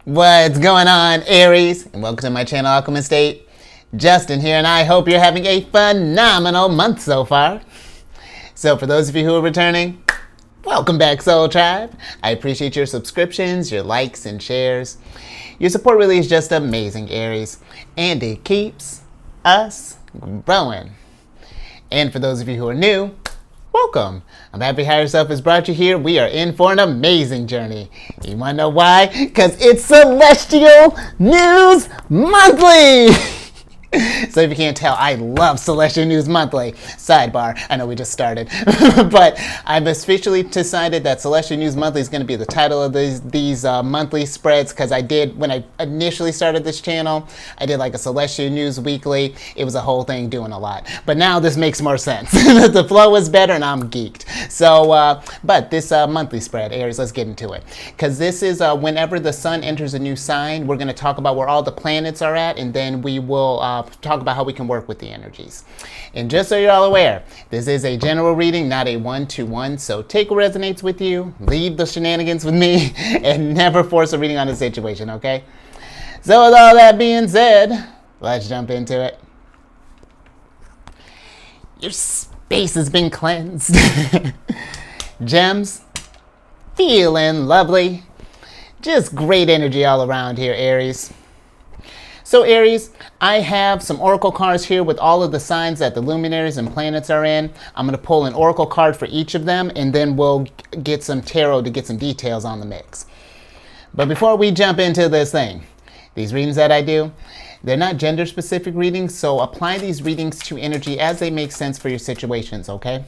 What's going on, Aries? And welcome to my channel, Alchemist. Justin here, and I hope you're having a phenomenal month so far. So for those of you who are returning, welcome back, Soul Tribe. I appreciate your subscriptions, your likes, and shares. Your support really is just amazing, Aries, and it keeps us growing. And for those of you who are new, welcome. I'm happy Higher Self has brought you here. We are in for an amazing journey. You want to know why? Because it's Celestial News Monthly. So if you can't tell, I love Celestial News Monthly. Sidebar, I know we just started. But I've officially decided that Celestial News Monthly is going to be the title of these monthly spreads, because I did, when I initially started this channel, I did like a Celestial News Weekly. It was a whole thing doing a lot. But now this makes more sense. The flow is better and I'm geeked. So, but this monthly spread, Aries, let's get into it. Because this is whenever the sun enters a new sign, we're going to talk about where all the planets are at, and then we will talk about how we can work with the energies. And just so you're all aware, this is a general reading, not a one-to-one, so take what resonates with you, leave the shenanigans with me, and never force a reading on a situation, okay? So with all that being said, let's jump into it. Your space has been cleansed. Gems, feeling lovely. Just great energy all around here, Aries. So Aries, I have some oracle cards here with all of the signs that the luminaries and planets are in. I'm going to pull an oracle card for each of them, and then we'll get some tarot to get some details on the mix. But before we jump into this thing, these readings that I do, they're not gender specific readings, so apply these readings to energy as they make sense for your situations, okay?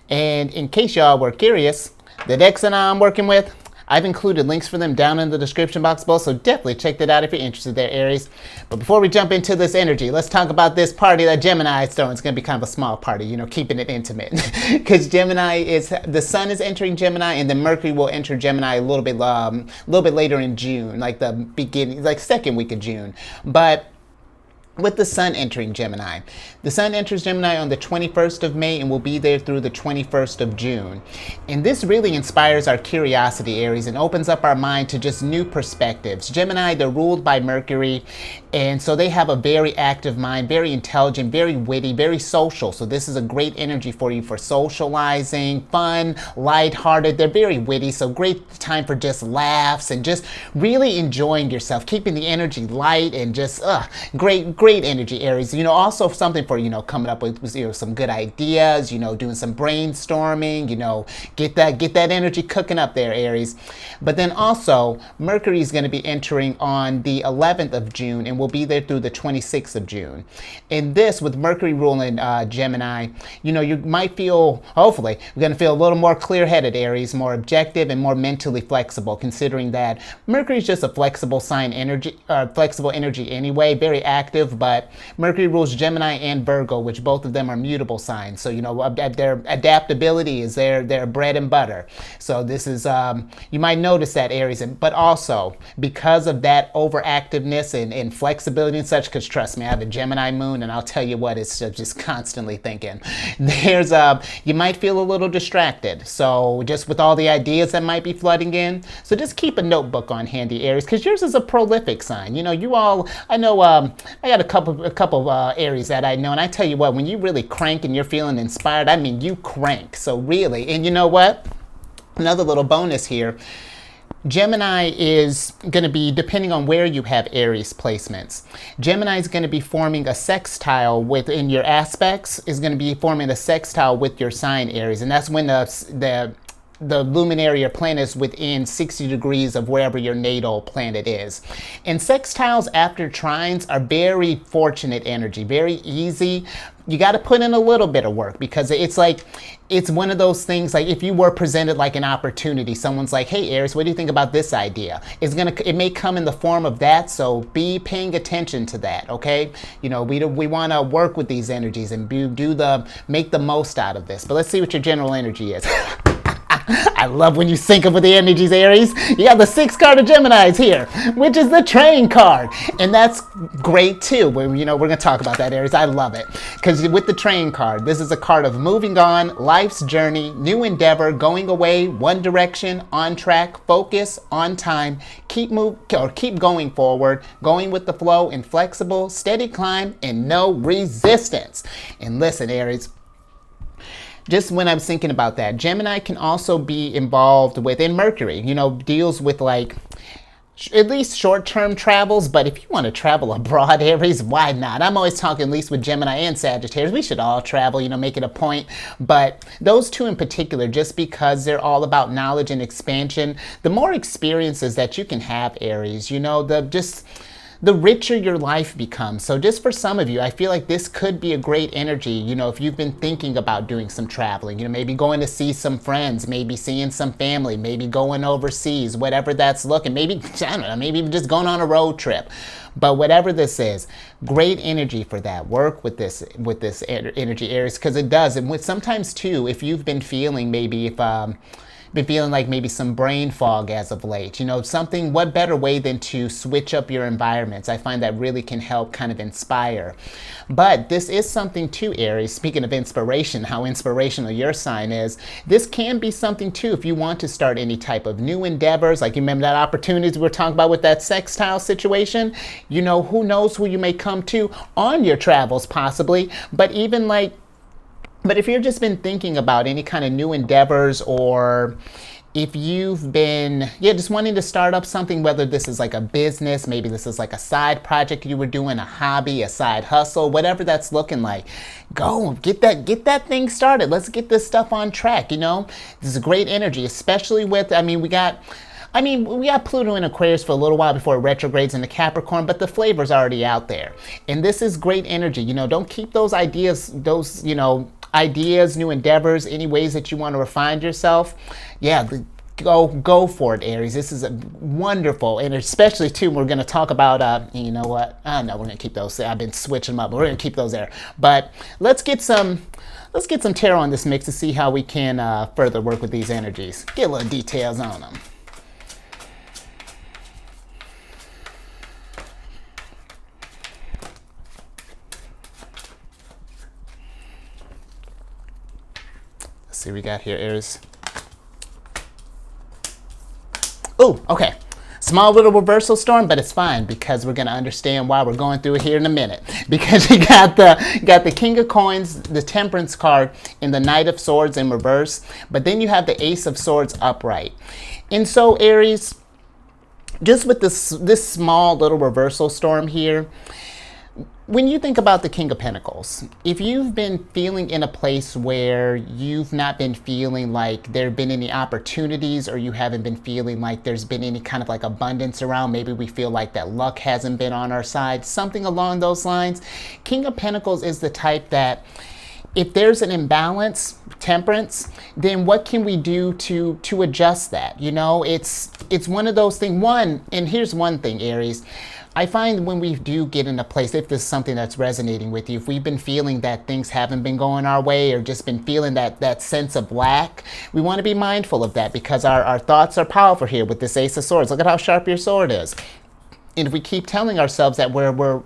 And in case y'all were curious, the decks that I'm working with, I've included links for them down in the description box below, so definitely check that out if you're interested there, Aries. But before we jump into this energy, let's talk about this party that Gemini is throwing. It's going to be kind of a small party, you know, keeping it intimate. Because Gemini is, the sun is entering Gemini, and then Mercury will enter Gemini a little bit later in June, like the beginning, like second week of June. But with the sun entering Gemini. The sun enters Gemini on the 21st of May and will be there through the 21st of June. And this really inspires our curiosity, Aries, and opens up our mind to just new perspectives. Gemini, they're ruled by Mercury, and so they have a very active mind, very intelligent, very witty, very social. So this is a great energy for you for socializing, fun, lighthearted. They're very witty, so great time for just laughs and just really enjoying yourself, keeping the energy light and just great energy, Aries. You know, also something for, you know, coming up with, you know, some good ideas, you know, doing some brainstorming, you know, get that energy cooking up there, Aries. But then also Mercury is going to be entering on the 11th of June and will be there through the 26th of June. And this, with Mercury ruling Gemini, you know, you might feel, hopefully, you're going to feel a little more clear-headed, Aries, more objective and more mentally flexible, considering that Mercury is just a flexible sign energy, flexible energy anyway, very active. But Mercury rules Gemini and Virgo, which both of them are mutable signs. So, you know, their adaptability is their bread and butter. So this is, you might notice that, Aries. But also, because of that overactiveness and flexibility and such, because trust me, I have a Gemini moon, and I'll tell you what, it's just constantly thinking. There's, you might feel a little distracted. So just with all the ideas that might be flooding in. So just keep a notebook on handy, Aries, because yours is a prolific sign. You know, you all, I know, I got a couple Aries that I know, and I tell you what, when you really crank and you're feeling inspired, I mean, you crank. So really, and you know what? Another little bonus here. Gemini is going to be, depending on where you have Aries placements, Gemini is going to be forming a sextile within your aspects, is going to be forming a sextile with your sign, Aries. And that's when the luminary or planet is within 60 degrees of wherever your natal planet is. And sextiles after trines are very fortunate energy, very easy. You got to put in a little bit of work, because it's like, it's one of those things, like if you were presented like an opportunity, someone's like, hey Aries, what do you think about this idea? It may come in the form of that, so be paying attention to that, okay? You know, we want to work with these energies and make the most out of this. But let's see what your general energy is. I love when you sync up with the energies, Aries. You got the 6th card of Gemini's here, which is the train card. And that's great too. We're going to talk about that, Aries. I love it. Because with the train card, this is a card of moving on, life's journey, new endeavor, going away, one direction, on track, focus, on time, keep going forward, going with the flow, inflexible, steady climb, and no resistance. And listen, Aries, just when I was thinking about that, Gemini can also be involved within Mercury, deals with like at least short-term travels, but if you want to travel abroad, Aries, why not? I'm always talking, at least with Gemini and Sagittarius, we should all travel, make it a point. But those two in particular, just because they're all about knowledge and expansion, the more experiences that you can have, Aries, the richer your life becomes. So just for some of you, I feel like this could be a great energy, if you've been thinking about doing some traveling, maybe going to see some friends, maybe seeing some family, maybe going overseas, whatever that's looking, maybe, I don't know, maybe even just going on a road trip. But whatever this is, great energy for that. Work with this energy, Aries, because it does. And sometimes too, if you've been feeling been feeling like maybe some brain fog as of late, what better way than to switch up your environments? I find that really can help kind of inspire. But this is something too, Aries, speaking of inspiration, how inspirational your sign is, this can be something too if you want to start any type of new endeavors, like you remember that opportunities we were talking about with that sextile situation, who knows who you may come to on your travels possibly, but if you've just been thinking about any kind of new endeavors, or if you've been, just wanting to start up something, whether this is like a business, maybe this is like a side project you were doing, a hobby, a side hustle, whatever that's looking like, go get that thing started. Let's get this stuff on track. This is a great energy, especially with, we got Pluto in Aquarius for a little while before it retrogrades into Capricorn, but the flavor's already out there. And this is great energy. Don't keep those ideas, new endeavors, any ways that you want to refine yourself. Go for it, Aries. This is a wonderful, and especially too, we're going to talk about, you know what? No, we're going to keep those. I've been switching them up, but we're going to keep those there. But let's get some tarot on this mix to see how we can further work with these energies. Get a little details on them. See what we got here, Aries. Oh, okay. Small little reversal storm, but it's fine because we're going to understand why we're going through it here in a minute. Because you got the King of Coins, the Temperance card, and the Knight of Swords in reverse. But then you have the Ace of Swords upright. And so, Aries, just with this small little reversal storm here, when you think about the King of Pentacles, if you've been feeling in a place where you've not been feeling like there have been any opportunities, or you haven't been feeling like there's been any kind of like abundance around, maybe we feel like that luck hasn't been on our side, something along those lines, King of Pentacles is the type that if there's an imbalance, Temperance, then what can we do to adjust that? It's one of those things. And here's one thing, Aries. I find when we do get in a place, if this is something that's resonating with you, if we've been feeling that things haven't been going our way, or just been feeling that sense of lack, we want to be mindful of that, because our thoughts are powerful here with this Ace of Swords. Look at how sharp your sword is. And if we keep telling ourselves that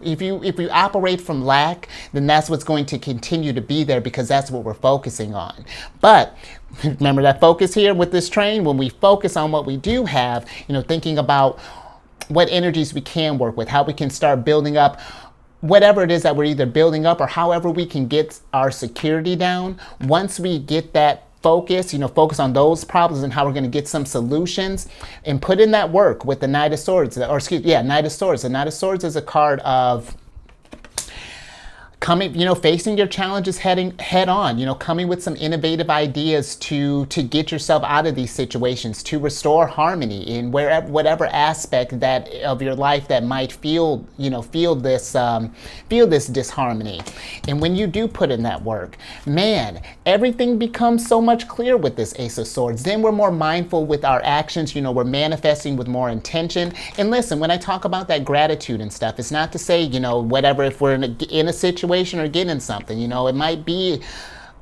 if you operate from lack, then that's what's going to continue to be there, because that's what we're focusing on. But remember that focus here with this train, when we focus on what we do have, thinking about what energies we can work with, how we can start building up whatever it is that we're either building up, or however we can get our security down. Once we get that focus on those problems and how we're going to get some solutions, and put in that work with the Knight of Swords, Knight of Swords. The Knight of Swords is a card of coming, facing your challenges head on, coming with some innovative ideas to get yourself out of these situations, to restore harmony in whatever aspect that of your life that might feel this disharmony. And when you do put in that work, man, everything becomes so much clearer with this Ace of Swords. Then we're more mindful with our actions, we're manifesting with more intention. And listen, when I talk about that gratitude and stuff, it's not to say, whatever, if we're in a situation or getting something, it might be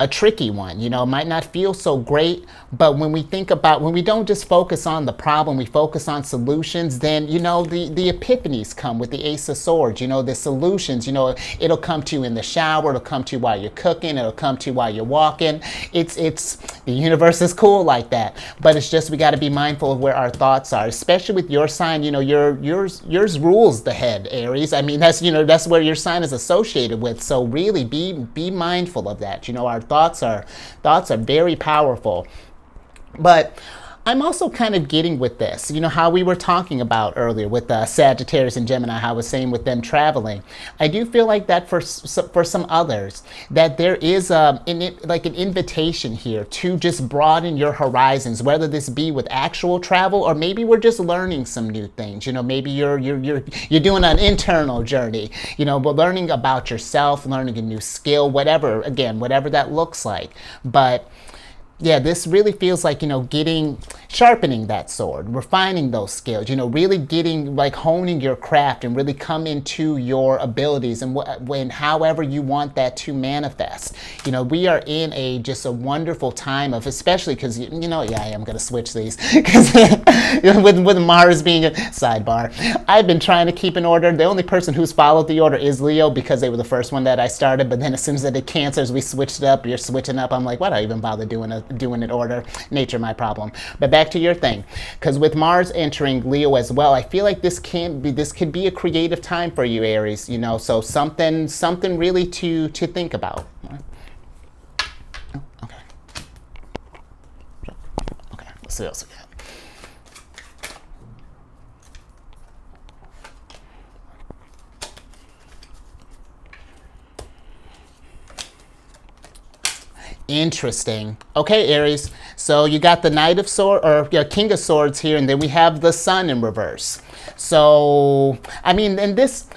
a tricky one. You know, it might not feel so great, but when we think about, when we don't just focus on the problem, we focus on solutions, then, you know, the epiphanies come with the Ace of Swords. You know, the solutions, you know, it'll come to you in the shower, it'll come to you while you're cooking, it'll come to you while you're walking. It's the universe is cool like that, but it's just, we got to be mindful of where our thoughts are, especially with your sign. You know, yours rules the head, Aries. I mean, that's, you know, that's where your sign is associated with. So really be mindful of that. You know, our thoughts are very powerful. But I'm also kind of getting with this, you know, how we were talking about earlier with Sagittarius and Gemini, how I was saying with them traveling. I do feel like that for some others, that there is like an invitation here to just broaden your horizons, whether this be with actual travel, or maybe we're just learning some new things. You know, maybe you're doing an internal journey, you know, but learning about yourself, learning a new skill, whatever, again, whatever that looks like. But yeah, this really feels like, you know, sharpening that sword, refining those skills, you know, really getting, like, honing your craft and really come into your abilities and when however you want that to manifest. You know, we are in just a wonderful time of, especially because, you know, yeah, I am going to switch these because with Mars being a sidebar, I've been trying to keep an order. The only person who's followed the order is Leo, because they were the first one that I started, but then as soon as it did Cancers, we switched it up. You're switching up. I'm like, why do I even bother doing it order? Nature, my problem. But back to your thing, because with Mars entering Leo as well, I feel like this could be a creative time for you, Aries. You know, so something really to think about. Okay. Let's see what else we got. Interesting. Okay, Aries. So you got the Knight of Swords, or King of Swords here, and then we have the Sun in reverse. So, I mean, and this,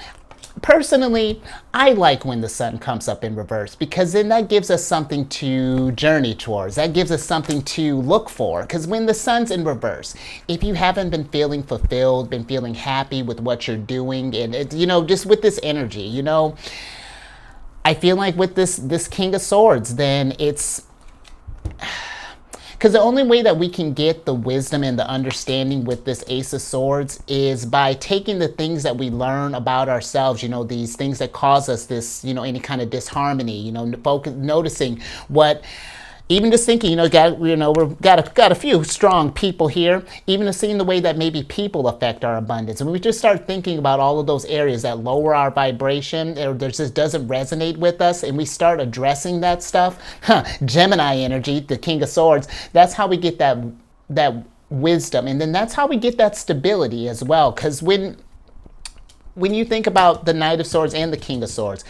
personally, I like when the Sun comes up in reverse, because then that gives us something to journey towards. That gives us something to look for. Because when the Sun's in reverse, if you haven't been feeling fulfilled, been feeling happy with what you're doing, and you know, just with this energy, you know, I feel like with this King of Swords, then it's, because the only way that we can get the wisdom and the understanding with this Ace of Swords is by taking the things that we learn about ourselves, you know, these things that cause us this, you know, any kind of disharmony, you know, noticing what, even just thinking, you know, we've got a few strong people here, even just seeing the way that maybe people affect our abundance. And when we just start thinking about all of those areas that lower our vibration, or just doesn't resonate with us, and we start addressing that stuff, Gemini energy, the King of Swords, that's how we get that wisdom. And then that's how we get that stability as well. Because when you think about the Knight of Swords and the King of Swords,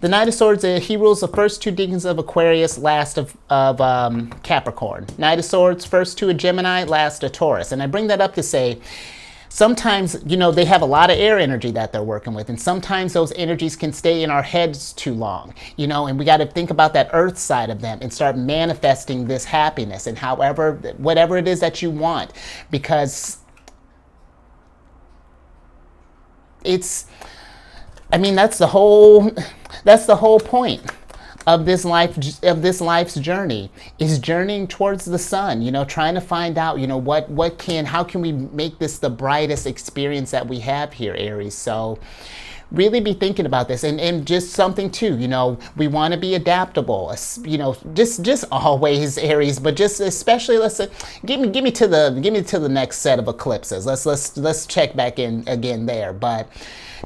the Knight of Swords, he rules the first two decans of Aquarius, last of Capricorn. Knight of Swords, first two of Gemini, last of Taurus. And I bring that up to say, sometimes, you know, they have a lot of air energy that they're working with, and sometimes those energies can stay in our heads too long, you know, and we got to think about that earth side of them and start manifesting this happiness and whatever it is that you want, because it's, I mean, that's the whole point of this life's journey, is journeying towards the sun, you know, trying to find out, you know, how can we make this the brightest experience that we have here, Aries. So really be thinking about this, and just something too, you know, we want to be adaptable, you know, just always, Aries, but just especially, let's say, give me to the next set of eclipses. Let's check back in again there, but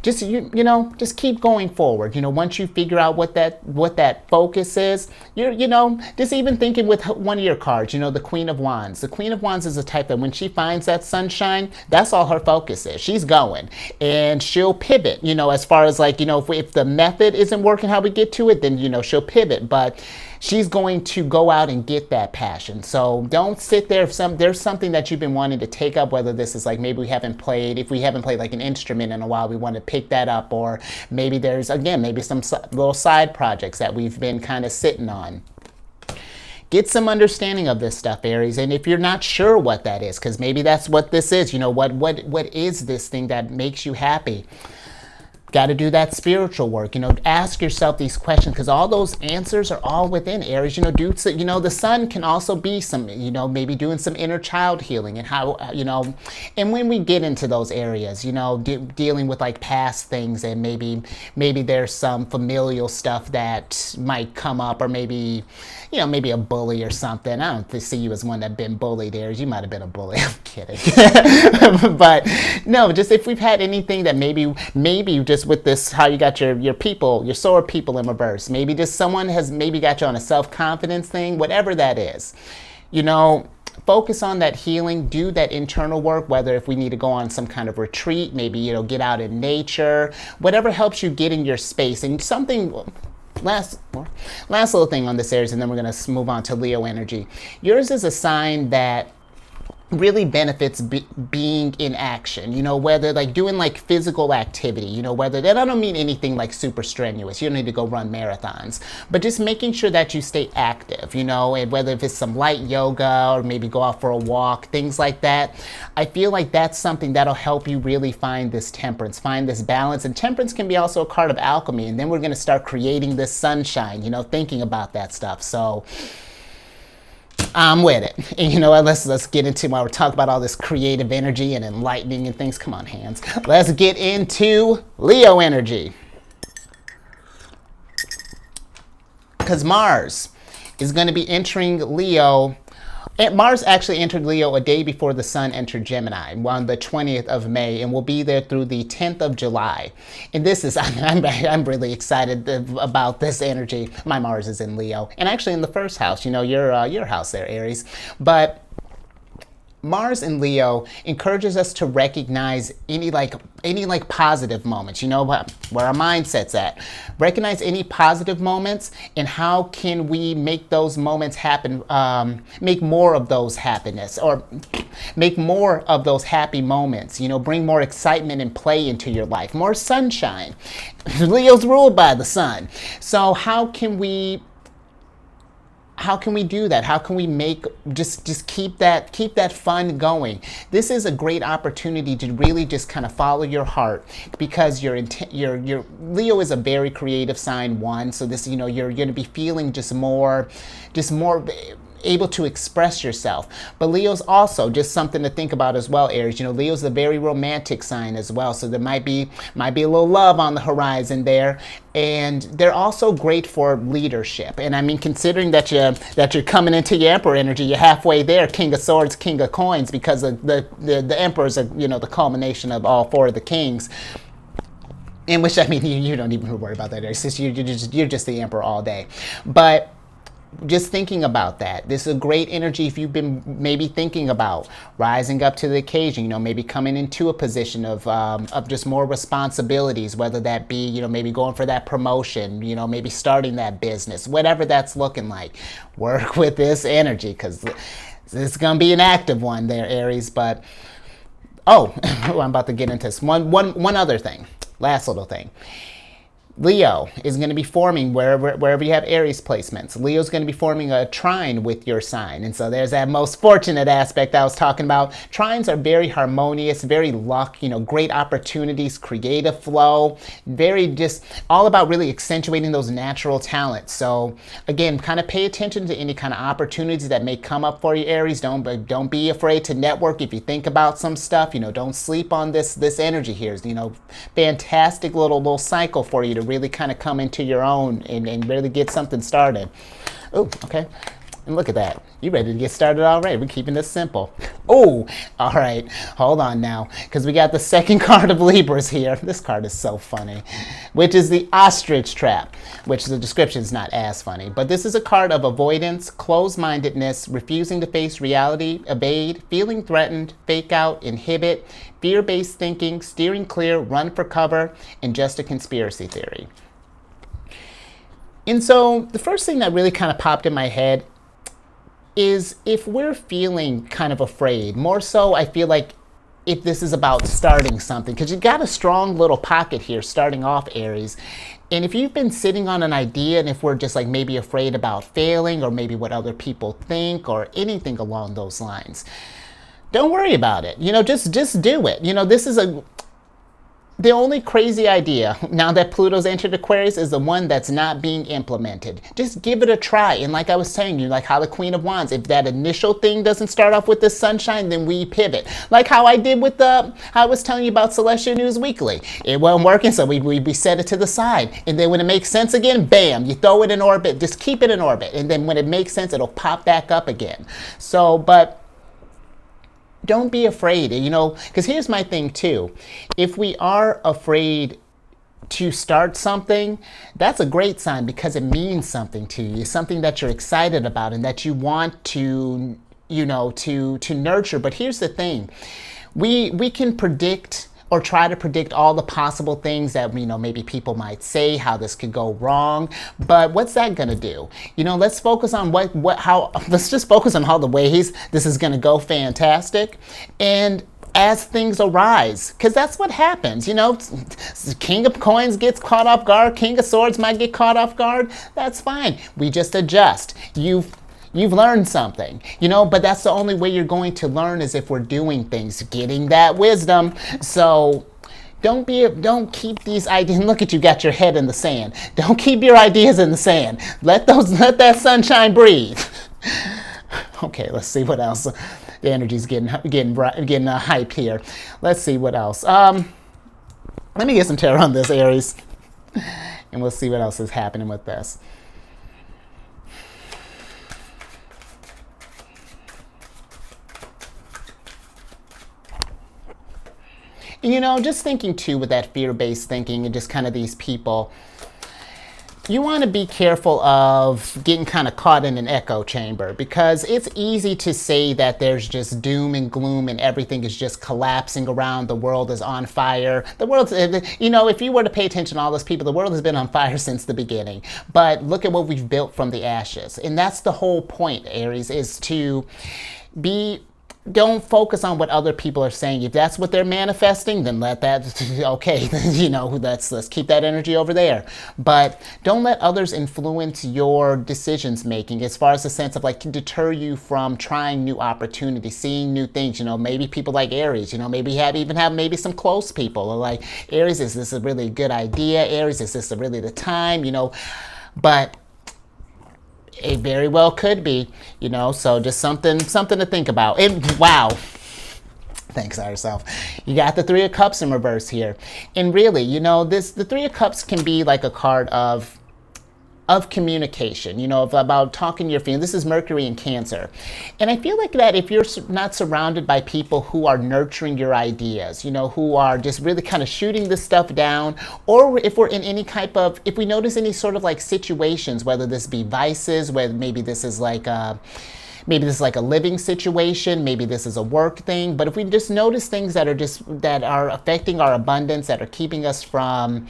just, you know, just keep going forward. You know, once you figure out what that focus is, you know, just even thinking with one of your cards, you know, the Queen of Wands. The Queen of Wands is a type that when she finds that sunshine, that's all her focus is. She's going, and she'll pivot, you know, as far as, like, you know, if the method isn't working how we get to it, then, you know, she'll pivot, but she's going to go out and get that passion. So don't sit there. If there's something that you've been wanting to take up, whether this is like, maybe if we haven't played like an instrument in a while, we want to pick that up, or maybe there's, again, maybe some little side projects that we've been kind of sitting on. Get some understanding of this stuff, Aries. And if you're not sure what that is, because maybe that's what this is, you know, what is this thing that makes you happy? Got to do that spiritual work, ask yourself these questions, because all those answers are all within Aries. The sun can also be some, maybe doing some inner child healing, and how, and when we get into those areas, dealing with like past things, and maybe there's some familial stuff that might come up, or maybe a bully or something. I don't see you as one that's been bullied, Aries. You might have been a bully. I'm kidding. But no, just if we've had anything that maybe just with this, how you got your people, your sword people in reverse, maybe just someone has maybe got you on a self-confidence thing, whatever that is, focus on that healing, do that internal work, whether if we need to go on some kind of retreat, maybe, get out in nature, whatever helps you get in your space. And something, last little thing on this, Aries, and then we're going to move on to Leo energy. Yours is a sign that really benefits being in action, whether like doing like physical activity, whether that, I don't mean anything like super strenuous. You don't need to go run marathons, but just making sure that you stay active, and whether if it's some light yoga or maybe go out for a walk, things like that. I feel like that's something that'll help you really find this temperance, find this balance. And temperance can be also a card of alchemy. And then we're going to start creating this sunshine, thinking about that stuff. So I'm with it. And let's get into, while we're talking about all this creative energy and enlightening and things. Come on, hands. Let's get into Leo energy. Because Mars is going to be entering Leo. Mars actually entered Leo a day before the sun entered Gemini on the 20th of May, and will be there through the 10th of July. And this is, I'm really excited about this energy. My Mars is in Leo, and actually in the first house, your house there, Aries. But Mars in Leo encourages us to recognize any positive moments, where our mindset's at. Recognize any positive moments, and how can we make those moments happen, make more of those happiness, or make more of those happy moments, bring more excitement and play into your life, more sunshine. Leo's ruled by the sun. So how can we do that? How can we make just keep that fun going? This is a great opportunity to really just kind of follow your heart, because your Leo is a very creative sign, one. So this, you're going to be feeling just more able to express yourself. But Leo's also just something to think about as well, Aries. Leo's a very romantic sign as well, so there might be a little love on the horizon there. And they're also great for leadership. And I mean, considering that you're coming into your Emperor energy, you're halfway there, King of Swords, King of Coins, because of the Emperors are, the culmination of all four of the kings. In which, I mean, you don't even worry about that, Aries. You're just the Emperor all day. But just thinking about that, this is a great energy if you've been maybe thinking about rising up to the occasion, maybe coming into a position of just more responsibilities, whether that be, maybe going for that promotion, maybe starting that business, whatever that's looking like. Work with this energy, because it's going to be an active one there, Aries. But, I'm about to get into this. One other thing, last little thing. Leo is going to be forming wherever you have Aries placements. Leo's going to be forming a trine with your sign. And so there's that most fortunate aspect I was talking about. Trines are very harmonious, very luck, great opportunities, creative flow, very just all about really accentuating those natural talents. So again, kind of pay attention to any kind of opportunities that may come up for you, Aries. Don't be afraid to network if you think about some stuff. Don't sleep on this energy here. Fantastic little cycle for you to really kind of come into your own and really get something started. Oh, okay. And look at that. You ready to get started already? We're keeping this simple. Oh, all right. Hold on now, because we got the second card of Libras here. This card is so funny, which is the ostrich trap, which the description is not as funny. But this is a card of avoidance, closed-mindedness, refusing to face reality, evade, feeling threatened, fake out, inhibit, fear-based thinking, steering clear, run for cover, and just a conspiracy theory. And so the first thing that really kind of popped in my head is if we're feeling kind of afraid, more so I feel like if this is about starting something, because you got a strong little pocket here starting off, Aries. And if you've been sitting on an idea, and if we're just like maybe afraid about failing, or maybe what other people think, or anything along those lines, don't worry about it. Just do it. This is The only crazy idea now that Pluto's entered Aquarius is the one that's not being implemented. Just give it a try. And like I was saying, like how the Queen of Wands, if that initial thing doesn't start off with the sunshine, then we pivot. Like how I did with how I was telling you about Celestial News Weekly. It wasn't working, so we set it to the side. And then when it makes sense again, bam, you throw it in orbit. Just keep it in orbit. And then when it makes sense, it'll pop back up again. So, but don't be afraid, because here's my thing too. If we are afraid to start something, that's a great sign because it means something to you, something that you're excited about and that you want to, to nurture. But here's the thing. We can predict or try to predict all the possible things that, maybe people might say, how this could go wrong. But what's that gonna do? Let's focus on let's just focus on how the ways this is gonna go fantastic. And as things arise, because that's what happens, King of Coins gets caught off guard, King of Swords might get caught off guard. That's fine. We just adjust. You've learned something, but that's the only way you're going to learn is if we're doing things, getting that wisdom. So don't keep these ideas. Look at you, got your head in the sand. Don't keep your ideas in the sand. Let that sunshine breathe. Okay, let's see what else. The energy's getting hype here. Let's see what else. Let me get some tarot on this, Aries, and we'll see what else is happening with this. Just thinking too with that fear-based thinking and just kind of these people, you want to be careful of getting kind of caught in an echo chamber because it's easy to say that there's just doom and gloom and everything is just collapsing around. The world is on fire. The world's, if you were to pay attention to all those people, the world has been on fire since the beginning. But look at what we've built from the ashes. And that's the whole point, Aries, is to don't focus on what other people are saying. If that's what they're manifesting, then let that, okay, let's keep that energy over there. But don't let others influence your decisions making as far as the sense of deter you from trying new opportunities, seeing new things. Maybe people like Aries, maybe have maybe some close people or like, Aries, is this a really good idea? Aries, is this really the time? But it very well could be, so just something to think about. And wow, thanks, ourselves. You got the Three of Cups in reverse here. And really, the Three of Cups can be like a card of communication, about talking to your feelings. This is Mercury in Cancer. And I feel like that if you're not surrounded by people who are nurturing your ideas, who are just really kind of shooting this stuff down, or if we're in if we notice any sort of situations, whether this be vices, whether maybe this is like a living situation, maybe this is a work thing, but if we just notice things that are affecting our abundance, that are keeping us from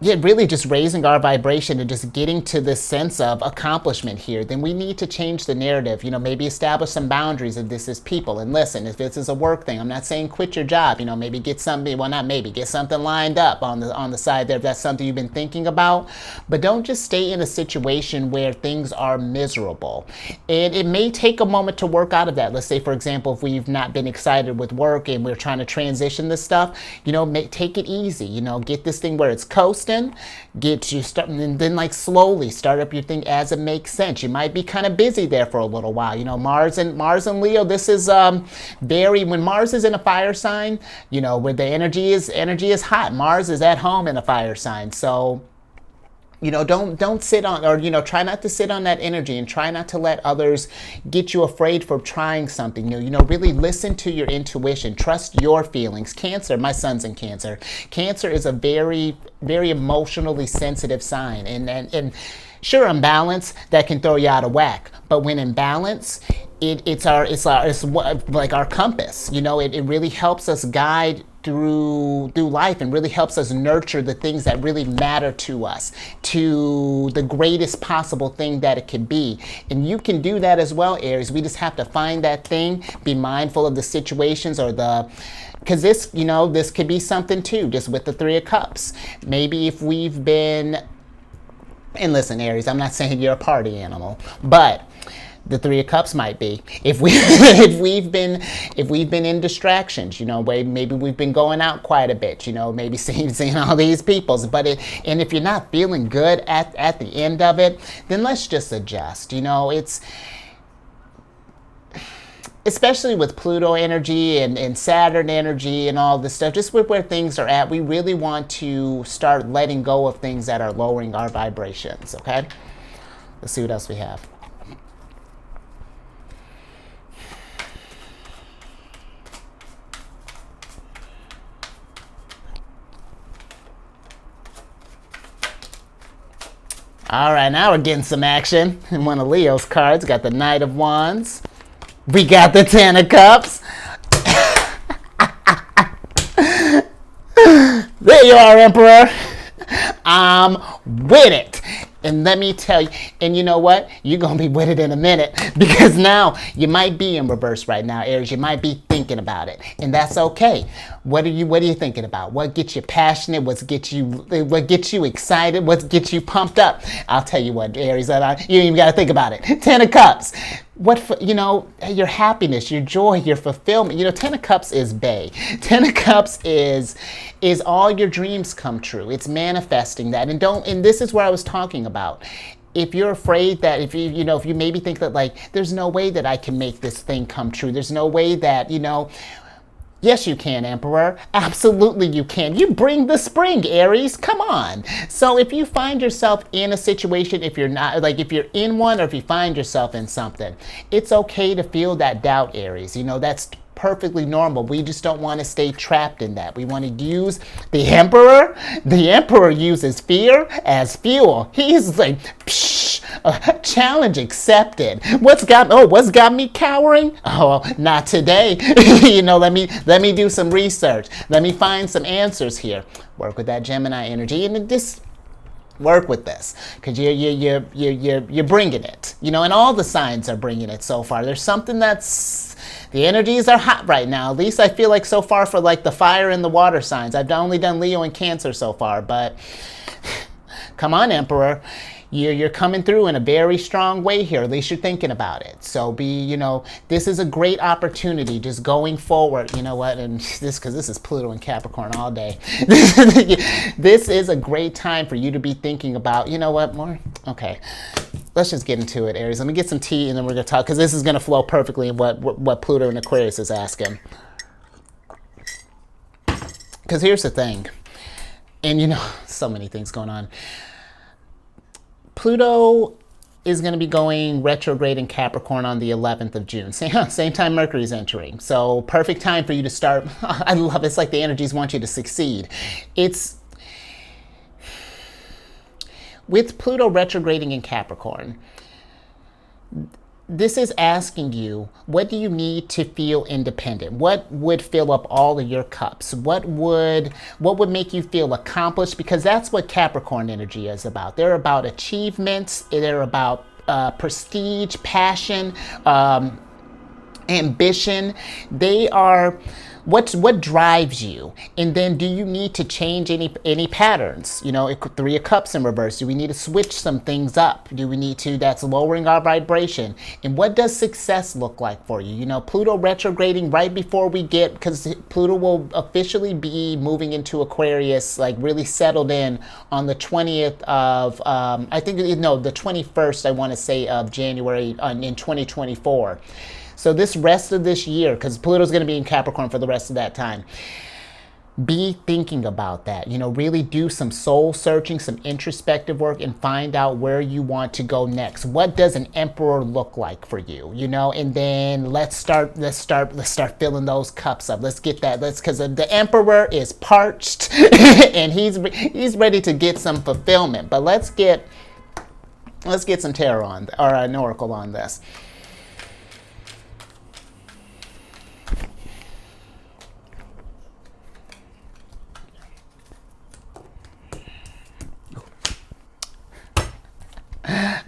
really just raising our vibration and just getting to this sense of accomplishment here, then we need to change the narrative, maybe establish some boundaries if this is people. And listen, if this is a work thing, I'm not saying quit your job, maybe get something, get something lined up on the side there if that's something you've been thinking about. But don't just stay in a situation where things are miserable. And it may take a moment to work out of that. Let's say, for example, if we've not been excited with work and we're trying to transition this stuff, take it easy, get this thing where it's coasting. Get you starting, and then slowly start up your thing as it makes sense. You might be kind of busy there for a little while. Mars and Leo. This is when Mars is in a fire sign. Where the energy is hot. Mars is at home in a fire sign. So don't sit on, or try not to sit on that energy and try not to let others get you afraid for trying something new. Really listen to your intuition, trust your feelings. Cancer, my son's in Cancer. Cancer is a very, very emotionally sensitive sign, and sure, imbalance that can throw you out of whack, but when in balance, it's like our compass. It really helps us guide through life and really helps us nurture the things that really matter to us to the greatest possible thing that it could be. And you can do that as well, Aries. We just have to find that thing, be mindful of the situations because this could be something too, just with the Three of Cups. Maybe if we've been, and listen, Aries, I'm not saying you're a party animal, but The Three of Cups might be. If we if we've been in distractions, you know, maybe we've been going out quite a bit, you know, maybe seeing all these peoples. And if you're not feeling good at the end of it, then let's just adjust. You know, it's especially with Pluto energy and Saturn energy and all this stuff, just with where things are at, we really want to start letting go of things that are lowering our vibrations, okay? Let's see what else we have. All right, now we're getting some action. And one of Leo's cards got the Knight of Wands. We got the Ten of Cups. There you are, Emperor. I'm with it. And let me tell you, and you know what? You're going to be with it in a minute, because now you might be in reverse right now, Aries. You might be thinking about it, and that's okay. What are you thinking about? What gets you passionate? What gets you excited? What gets you pumped up? I'll tell you what, Aries, you ain't even got to think about it. Ten of Cups. You know, your happiness, your joy, your fulfillment. You know, Ten of Cups is Bay. Ten of Cups is all your dreams come true. It's manifesting that. And this is where I was talking about. If you're afraid that, if you maybe think that, like, there's no way that I can make this thing come true. There's no way that, yes, you can, Emperor. Absolutely you can. You bring the spring, Aries. Come on. So if you find yourself in a situation, if you're not, like, if you're in one, or if you find yourself in something, it's okay to feel that doubt, Aries. You know, that's perfectly normal. We just don't want to stay trapped in that. We want to use the Emperor. The Emperor uses fear as fuel. He's like, challenge accepted. What's got me cowering? Oh, not today. Let me do some research. Let me find some answers here. Work with that Gemini energy, and just work with this, because you're bringing it. And all the signs are bringing it so far. There's something the energies are hot right now. At least I feel like so far for, like, the fire and the water signs. I've only done Leo and Cancer so far, but come on, Emperor. You're coming through in a very strong way here. At least you're thinking about it. So this is a great opportunity just going forward. You know what? And because this is Pluto and Capricorn all day. This is a great time for you to be thinking about, you know what, more? Okay. Let's just get into it, Aries. Let me get some tea, and then we're going to talk, because this is going to flow perfectly in what Pluto and Aquarius is asking. Because here's the thing. And, so many things going on. Pluto is going to be going retrograde in Capricorn on the 11th of June. Same time Mercury's entering. So perfect time for you to start. I love it. It's like the energies want you to succeed. With Pluto retrograding in Capricorn, this is asking you, what do you need to feel independent? What would fill up all of your cups? What would make you feel accomplished? Because that's what Capricorn energy is about. They're about achievements. They're about prestige, passion, ambition. They are what drives you. And then, do you need to change any patterns? Three of Cups in reverse. Do we need to switch some things up? Do we need to? That's lowering our vibration. And what does success look like for you? Pluto retrograding right before because Pluto will officially be moving into Aquarius, like really settled in on the 20th of the 21st, I want to say, of January in 2024. So this rest of this year, because Pluto's going to be in Capricorn for the rest of that time, be thinking about that. Really do some soul searching, some introspective work, and find out where you want to go next. What does an Emperor look like for you? And then let's start filling those cups up. Let's get that. Because the Emperor is parched and he's ready to get some fulfillment. But let's get some tarot on, or an oracle on this.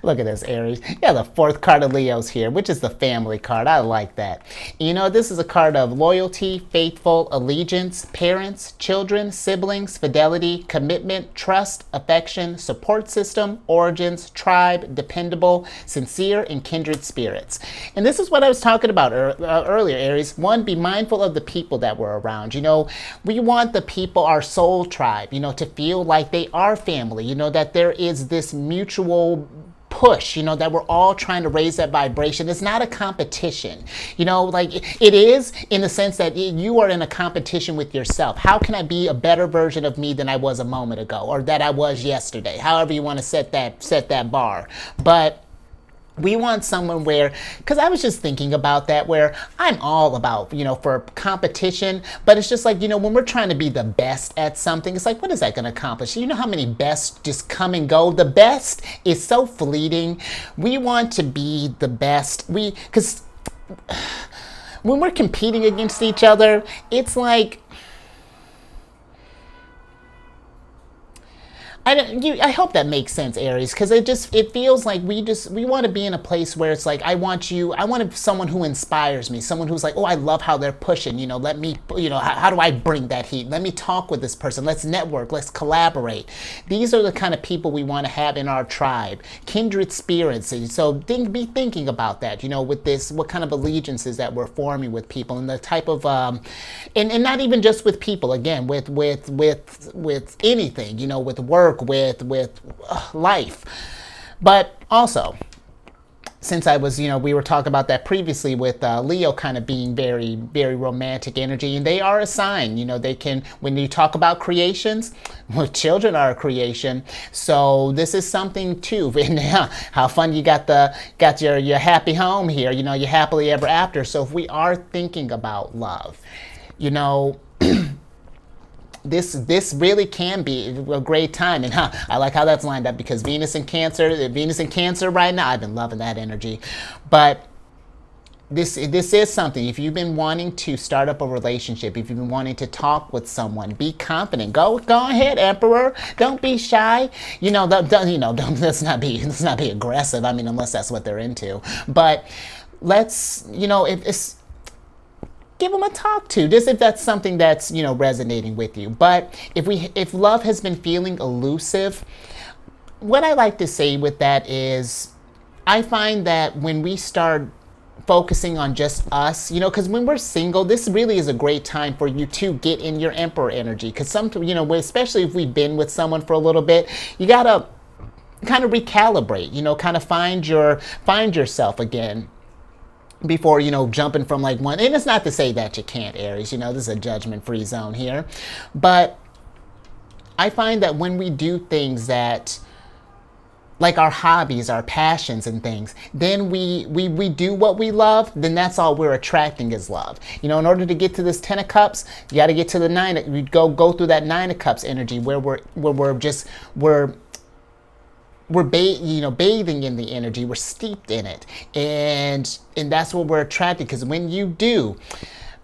Look at this, Aries. Yeah, the fourth card of Leo's here, which is the family card. I like that. You know, this is a card of loyalty, faithful, allegiance, parents, children, siblings, fidelity, commitment, trust, affection, support system, origins, tribe, dependable, sincere, and kindred spirits. And this is what I was talking about earlier, Aries. One, be mindful of the people that we're around. You know, we want the people, our soul tribe, you know, to feel like they are family, you know, that there is this mutual push, you know, that we're all trying to raise that vibration. It's not a competition, you know, like it is in the sense that you are in a competition with yourself. How can I be a better version of me than I was a moment ago, or that I was yesterday? However you want to set that bar. But we want someone where, because I was just thinking about that, where I'm all about, you know, for competition, but it's just like, you know, when we're trying to be the best at something, it's like, what is that going to accomplish? You know how many bests just come and go? The best is so fleeting. We want to be the best. Because when we're competing against each other, it's like, I hope that makes sense, Aries, because it feels like we want to be in a place where it's like, I want someone who inspires me, someone who's like, oh, I love how they're pushing, you know, let me, you know, how do I bring that heat? Let me talk with this person. Let's network. Let's collaborate. These are the kind of people we want to have in our tribe, kindred spirits. So be thinking about that, you know, with this, what kind of allegiances that we're forming with people, and the type of, and not even just with people, again, with anything, you know, with work, with life. But also, since I was, you know, we were talking about that previously with Leo kind of being very, very romantic energy, and they are a sign, you know, they can, when you talk about creations, well, children are a creation. So this is something too. And how fun you got your happy home here, you know, your happily ever after. So if we are thinking about love, you know, this really can be a great time. And I like how that's lined up, because Venus in Cancer right now, I've been loving that energy. But this is something, if you've been wanting to start up a relationship, if you've been wanting to talk with someone, be confident. Go ahead, Emperor. Don't be shy. You know, let's not be aggressive. I mean, unless that's what they're into. But let's, you know, give them a talk to, just if that's something that's, you know, resonating with you. But if love has been feeling elusive, what I like to say with that is, I find that when we start focusing on just us, you know, because when we're single, this really is a great time for you to get in your Emperor energy. Because you know, especially if we've been with someone for a little bit, you gotta kind of recalibrate, you know, kind of find yourself again, before, you know, jumping from like one. And it's not to say that you can't, Aries, you know, this is a judgment-free zone here. But I find that when we do things that, like our hobbies, our passions and things, then we do what we love, then that's all we're attracting is love. You know, in order to get to this 10 of Cups, you got to get to the 9. We go through that 9 of Cups energy, where we're bathing in the energy, we're steeped in it, and that's what we're attracted. Because when you do,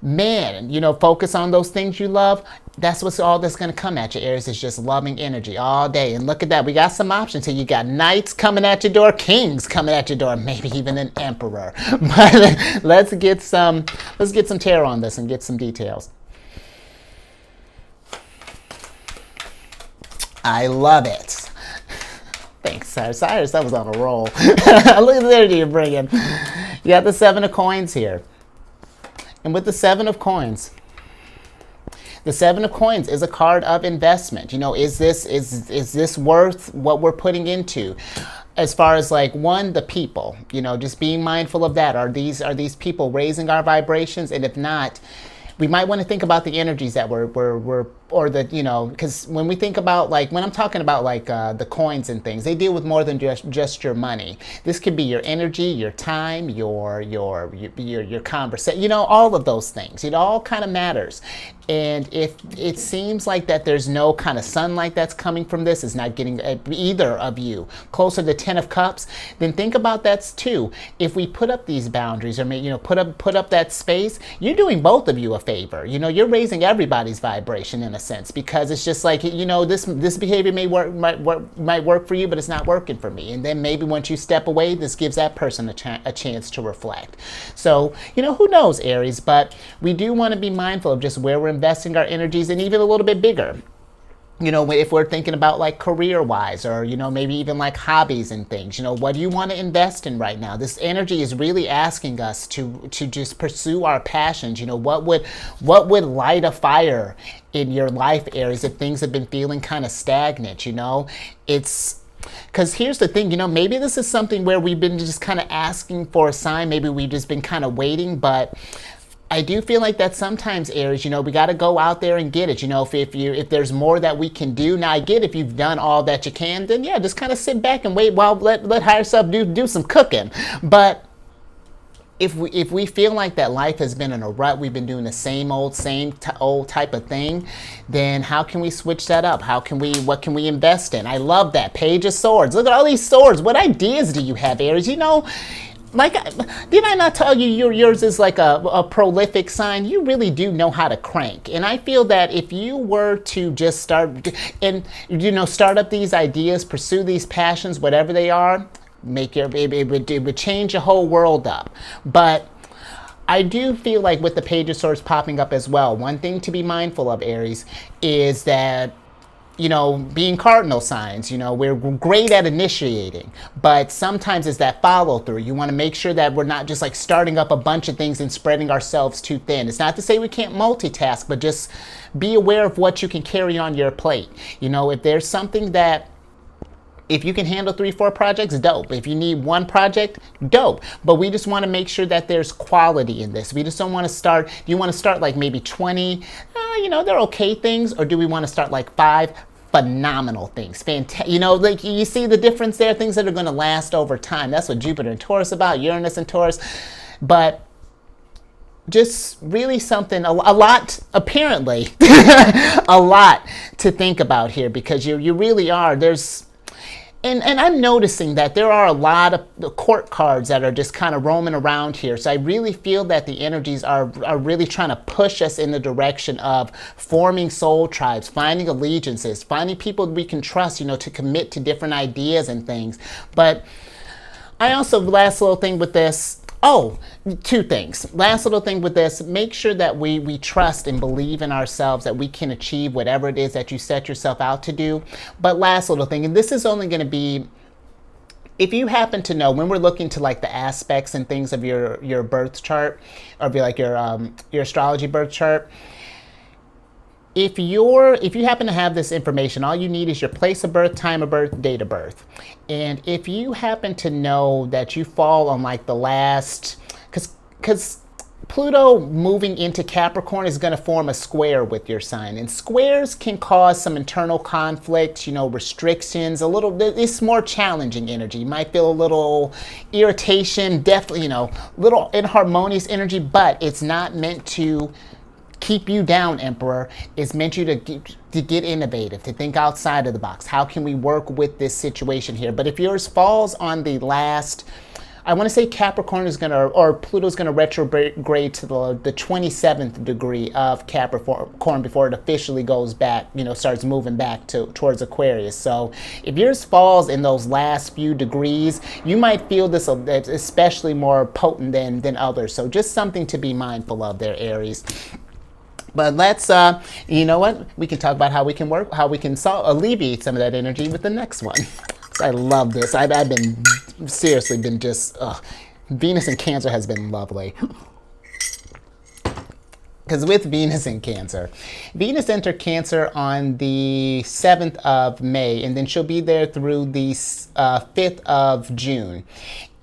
man, you know, focus on those things you love, that's all that's going to come at you, Aries, is just loving energy all day. And look at that, we got some options here. You got Knights coming at your door, Kings coming at your door, maybe even an Emperor. But let's get some tarot on this and get some details. I love it. Thanks, Cyrus. That was on a roll. Look at the energy you're bringing. You got the 7 of Coins here. And with the 7 of Coins, the 7 of Coins is a card of investment. You know, is this worth what we're putting into? As far as like, one, the people, you know, just being mindful of that. Are these people raising our vibrations? And if not, we might want to think about the energies that we're or the, you know, because when we think about, like, when I'm talking about like the coins and things, they deal with more than just your money. This could be your energy, your time, your conversation, you know, all of those things. It all kind of matters. And if it seems like that there's no kind of sunlight that's coming from this, is not getting either of you closer to 10 of Cups, then think about that too. If we put up these boundaries, or maybe, you know, put up that space, you're doing both of you a favor. You know, you're raising everybody's vibration in a of sense, because it's just like, you know, this behavior might work for you, but it's not working for me. And then maybe once you step away, this gives that person a chance to reflect. So, you know, who knows, Aries, but we do want to be mindful of just where we're investing our energies, and even a little bit bigger. You know, if we're thinking about like career-wise, or, you know, maybe even like hobbies and things, you know, what do you want to invest in right now? This energy is really asking us to just pursue our passions. You know, what would light a fire in your life, Aries, if things have been feeling kind of stagnant? You know, it's because here's the thing, you know, maybe this is something where we've been just kind of asking for a sign. Maybe we've just been kind of waiting, but I do feel like that sometimes, Aries, you know, we got to go out there and get it. You know, if there's more that we can do. Now, I get if you've done all that you can, then yeah, just kind of sit back and wait while let higher self do some cooking. But if we feel like that life has been in a rut, we've been doing the same old type of thing, then how can we switch that up? What can we invest in? I love that Page of Swords. Look at all these swords. What ideas do you have, Aries? You know, like, did I not tell you yours is like a prolific sign? You really do know how to crank. And I feel that if you were to just start and, you know, start up these ideas, pursue these passions, whatever they are, it would change your whole world up. But I do feel like with the Page of Swords popping up as well, one thing to be mindful of, Aries, is that, you know, being cardinal signs, you know, we're great at initiating, but sometimes it's that follow through. You want to make sure that we're not just like starting up a bunch of things and spreading ourselves too thin. It's not to say we can't multitask, but just be aware of what you can carry on your plate. You know, if there's something that, if you can handle 3-4 projects, dope. If you need one project, dope. But we just want to make sure that there's quality in this. We just don't want to start, do you want to start like maybe 20, you know, they're okay things, or do we want to start like 5 phenomenal things? You know, like you see the difference there, things that are going to last over time. That's what Jupiter and Taurus about, Uranus and Taurus. But just really something, a lot, apparently, a lot to think about here, because you really are, there's, and I'm noticing that there are a lot of court cards that are just kind of roaming around here. So I really feel that the energies are really trying to push us in the direction of forming soul tribes, finding allegiances, finding people we can trust, you know, to commit to different ideas and things. But I also, last little thing with this, two things. Last little thing with this, make sure that we trust and believe in ourselves that we can achieve whatever it is that you set yourself out to do. But last little thing, and this is only going to be, if you happen to know, when we're looking to like the aspects and things of your birth chart, or your astrology birth chart, if you happen to have this information, all you need is your place of birth, time of birth, date of birth. And if you happen to know that you fall on like the last, because Pluto moving into Capricorn is going to form a square with your sign. And squares can cause some internal conflict, you know, restrictions, it's more challenging energy. You might feel a little irritation, definitely, you know, little inharmonious energy, but it's not meant to keep you down, Emperor. It's meant you to get innovative, to think outside of the box. How can we work with this situation here? But if yours falls on the last, I want to say Capricorn is going to, or Pluto's going to retrograde to the 27th degree of Capricorn before it officially goes back, you know, starts moving back towards Aquarius. So if yours falls in those last few degrees, you might feel this especially more potent than others. So just something to be mindful of there, Aries. But let's, you know what? We can talk about how we can alleviate some of that energy with the next one. I love this. I've been seriously just, Venus in Cancer has been lovely. Because with Venus in Cancer, Venus entered Cancer on the 7th of May, and then she'll be there through the 5th of June.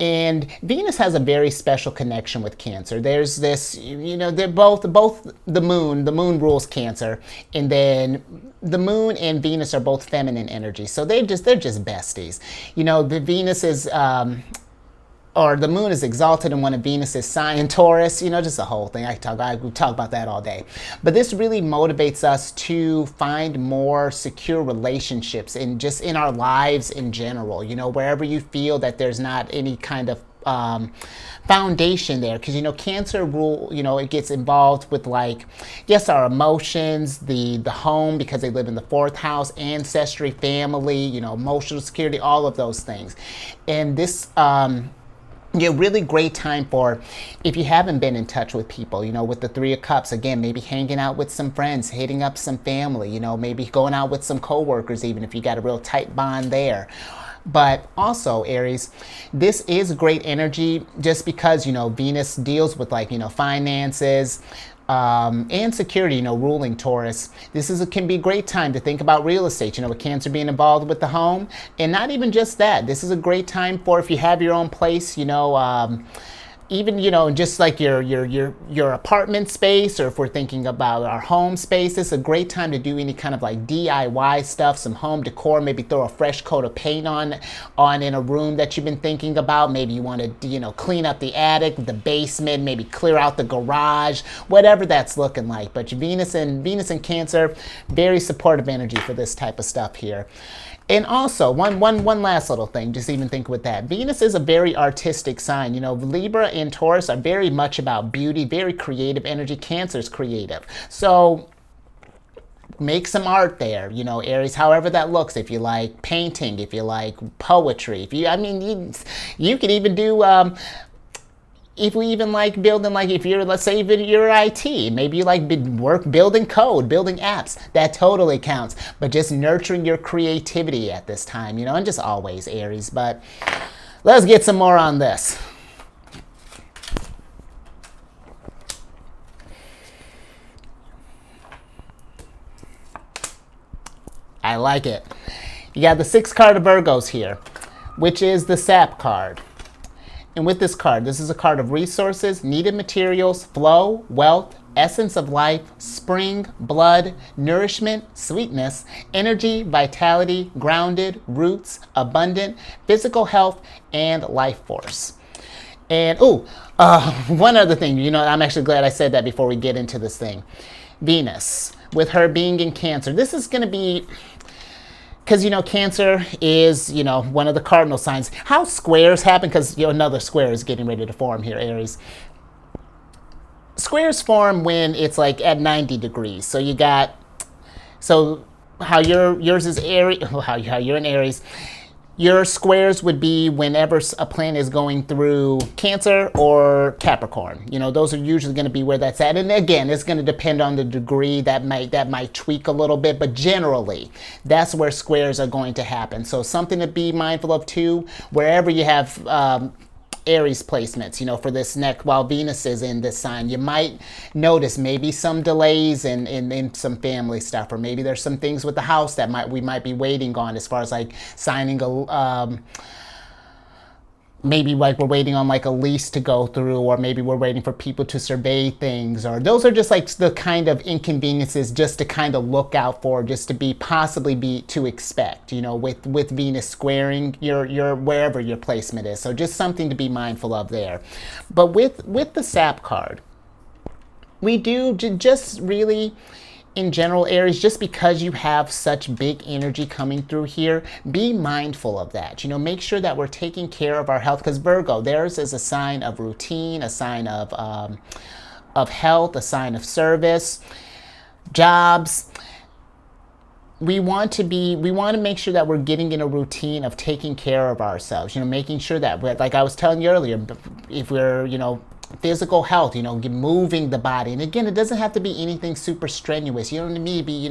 And Venus has a very special connection with Cancer. There's this, you know, they're both the moon rules Cancer, and then the moon and Venus are both feminine energy. So they're just besties. You know, the Venus is, or the moon is exalted in one of Venus's sign, Taurus, you know, just the whole thing. I could talk about that all day. But this really motivates us to find more secure relationships just in our lives in general. You know, wherever you feel that there's not any kind of foundation there, because Cancer rule, it gets involved with, like, yes, our emotions, the home, because they live in the fourth house, ancestry, family, emotional security, all of those things. And this really great time for, if you haven't been in touch with people, with the Three of Cups, again, maybe hanging out with some friends, hitting up some family, maybe going out with some coworkers, even if you got a real tight bond there. But also, Aries, this is great energy just because, Venus deals with, like, finances, and security, ruling Taurus. This can be a great time to think about real estate, with Cancer being involved with the home. And not even just that, this is a great time for, if you have your own place, even, just like your apartment space, or if we're thinking about our home space, it's a great time to do any kind of, like, DIY stuff, some home decor, maybe throw a fresh coat of paint on in a room that you've been thinking about. Maybe you want to, clean up the attic, the basement, maybe clear out the garage, whatever that's looking like. But Venus and Cancer, very supportive energy for this type of stuff here. And also, one last little thing, just even think with that. Venus is a very artistic sign. Libra and Taurus are very much about beauty, very creative energy. Cancer's creative. So make some art there, Aries, however that looks. If you like painting, if you like poetry, you could even do, if we even like building, like, if you're, let's say, you're IT, maybe you like building code, building apps, that totally counts. But just nurturing your creativity at this time, and just always, Aries. But let's get some more on this. I like it. You got the 6th card of Virgos here, which is the Sap card. And with this card, this is a card of resources, needed materials, flow, wealth, essence of life, spring, blood, nourishment, sweetness, energy, vitality, grounded, roots, abundant, physical health, and life force. And, one other thing, I'm actually glad I said that before we get into this thing. Venus, with her being in Cancer, this is going to be, because, Cancer is, one of the cardinal signs. How squares happen, because, another square is getting ready to form here, Aries. Squares form when it's, like, at 90 degrees. So you got, how yours is Aries, how you're in Aries. Your squares would be whenever a planet is going through Cancer or Capricorn. Those are usually going to be where that's at. And again, it's going to depend on the degree. That might tweak a little bit, but generally, that's where squares are going to happen. So something to be mindful of too, wherever you have Aries placements, for this next, while Venus is in this sign, you might notice maybe some delays in some family stuff, or maybe there's some things with the house that we might be waiting on, as far as, like, signing maybe, like, we're waiting on, like, a lease to go through, or maybe we're waiting for people to survey things, or those are just, like, the kind of inconveniences just to kind of look out for, just to possibly be to expect, with Venus squaring your wherever your placement is. So just something to be mindful of there. But with the Sap card, we do just really, in general, Aries, just because you have such big energy coming through here, be mindful of that. Make sure that we're taking care of our health, because Virgo, theirs is a sign of routine, a sign of health, a sign of service, jobs. We want to make sure that we're getting in a routine of taking care of ourselves, making sure that, like I was telling you earlier, if we're, physical health, moving the body. And again, it doesn't have to be anything super strenuous. You don't need to be,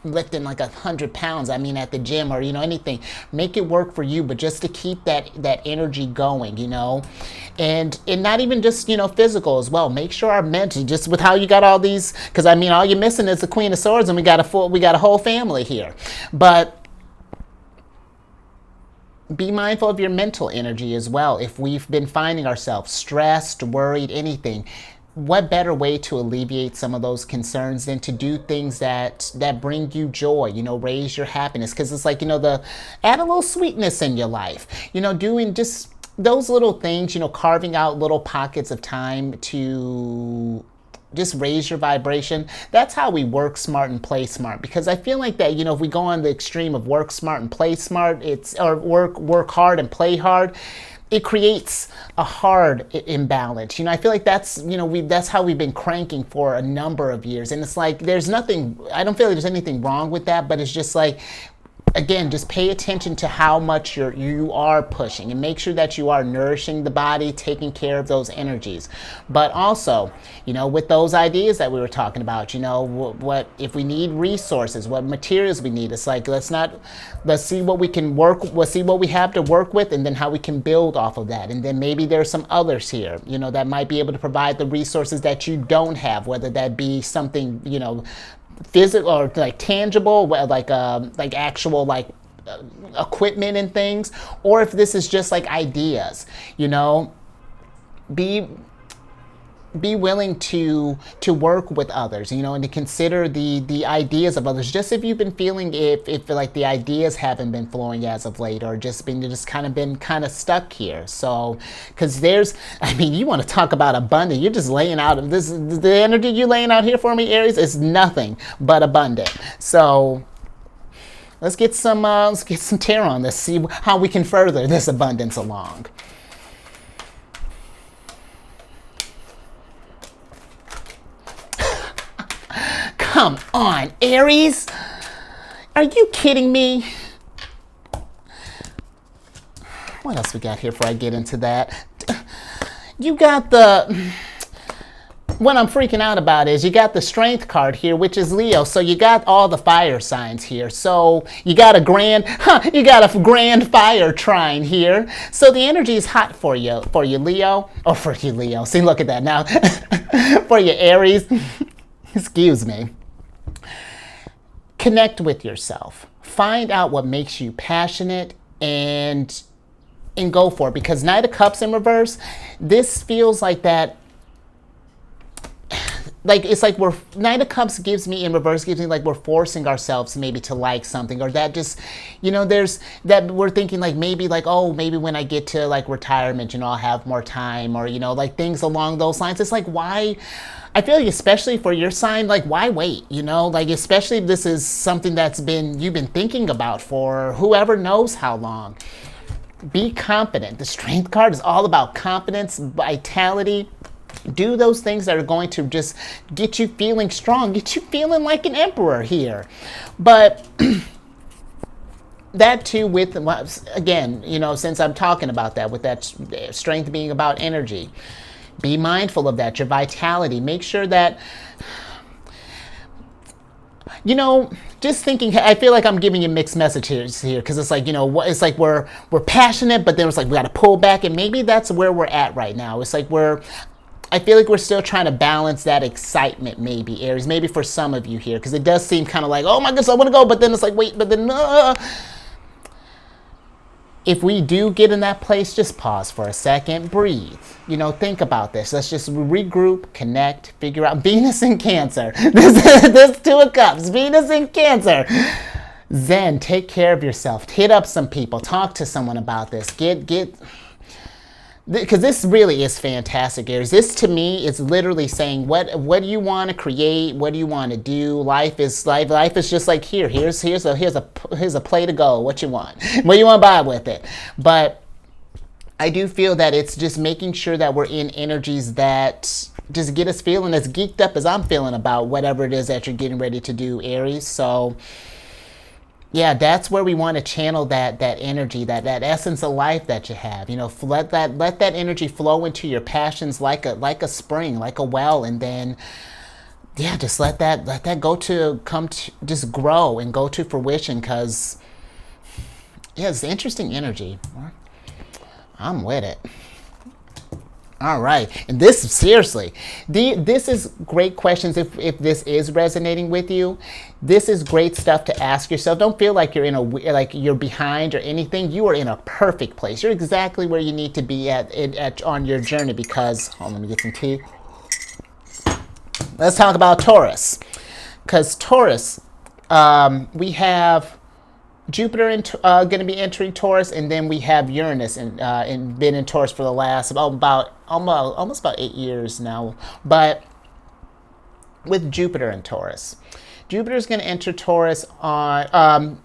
lifting like 100 pounds, at the gym, or, anything. Make it work for you, but just to keep that energy going, and not even just, physical as well. Make sure our mental, just with how you got all these, because all you're missing is the Queen of Swords, and we got a whole family here. But be mindful of your mental energy as well. If we've been finding ourselves stressed, worried, anything, what better way to alleviate some of those concerns than to do things that bring you joy, raise your happiness? Because it's like, add a little sweetness in your life, doing just those little things, carving out little pockets of time to just raise your vibration. That's how we work smart and play smart. Because I feel like that, if we go on the extreme of work smart and play smart, or work hard and play hard, it creates a hard imbalance. I feel like that's, that's how we've been cranking for a number of years. And it's like, there's nothing, I don't feel like there's anything wrong with that, but it's just like, again, just pay attention to how much you are pushing, and make sure that you are nourishing the body, taking care of those energies. But also, with those ideas that we were talking about, what if we need resources, what materials we need. It's like, let's see what we can let's see what we have to work with, and then how we can build off of that. And then maybe there's some others here, that might be able to provide the resources that you don't have, whether that be something, physical or like tangible, like actual equipment and things, or if this is just like ideas. Be willing to work with others, and to consider the ideas of others. Just if you've been feeling if like the ideas haven't been flowing as of late, or just kind of stuck here. So, because you want to talk about abundant, you're just laying out the energy you're laying out here for me, Aries, is nothing but abundant. So let's get some tarot on this, see how we can further this abundance along. Come on, Aries. Are you kidding me? What else we got here before I get into that? You got what I'm freaking out about is you got the Strength card here, which is Leo. So you got all the fire signs here. So you got a grand fire trine here. So the energy is hot for you, Leo. Oh, for you, Leo. See, look at that now. For you, Aries. Excuse me. Connect with yourself. Find out what makes you passionate and go for it. Because Knight of Cups in reverse, this feels like that. Like, it's like Knight of Cups gives me like we're forcing ourselves maybe to like something, or that just, there's that we're thinking like maybe when I get to like retirement, I'll have more time, or, like things along those lines. It's like, why? I feel like, especially for your sign, like, why wait? Like, especially if this is something you've been thinking about for whoever knows how long. Be confident. The Strength card is all about confidence, vitality. Do those things that are going to just get you feeling strong, get you feeling like an emperor here. But that too, with, again, since I'm talking about that, with that strength being about energy, be mindful of that, your vitality. Make sure that, just thinking, I feel like I'm giving you mixed messages here, because it's like, it's like we're passionate, but then it's like we got to pull back, and maybe that's where we're at right now. It's like I feel like we're still trying to balance that excitement, maybe, Aries, maybe for some of you here, because it does seem kind of like, oh my goodness, I want to go, but then it's like, wait, but then, if we do get in that place, just pause for a second, breathe, think about this. Let's just regroup, connect, figure out. Venus in Cancer, this Two of Cups, Venus in Cancer. Zen, take care of yourself, hit up some people, talk to someone about this, because this really is fantastic, Aries. This to me is literally saying what do you want to create, what do you want to do. Life is just like, here's a plate of gold. What you want, what you want to buy with it. But I do feel that it's just making sure that we're in energies that just get us feeling as geeked up as I'm feeling about whatever it is that you're getting ready to do, Aries. So yeah, that's where we want to channel that energy, that essence of life that you have. Let that energy flow into your passions like a spring, like a well, and then just let that just grow and go to fruition. Because it's interesting energy. I'm with it. All right, and this is great questions. If this is resonating with you, this is great stuff to ask yourself. Don't feel like you're behind or anything. You are in a perfect place. You're exactly where you need to be at on your journey. Because let me get some tea. Let's talk about Taurus, because Taurus, we have Jupiter going to be entering Taurus, and then we have Uranus and been in Taurus for the last almost about 8 years now. But with Jupiter in Taurus, Jupiter is going to enter Taurus on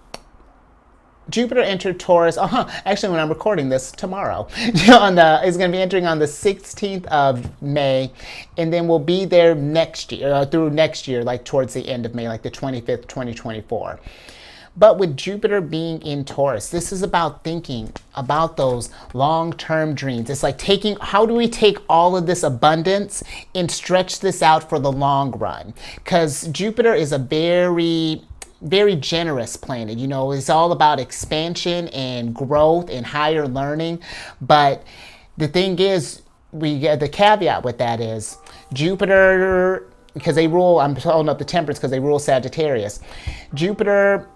Jupiter entered Taurus. Actually, when I'm recording this tomorrow, it's going to be entering on the 16th of May, and then we'll be there next year, through next year, like towards the end of May, like the 25th, 2024. But with Jupiter being in Taurus, this is about thinking about those long-term dreams. It's like how do we take all of this abundance and stretch this out for the long run? Because Jupiter is a very generous planet. It's all about expansion and growth and higher learning. But the thing is, the caveat with that is Jupiter, because they rule, I'm holding up the temperance because they rule Sagittarius. Jupiter,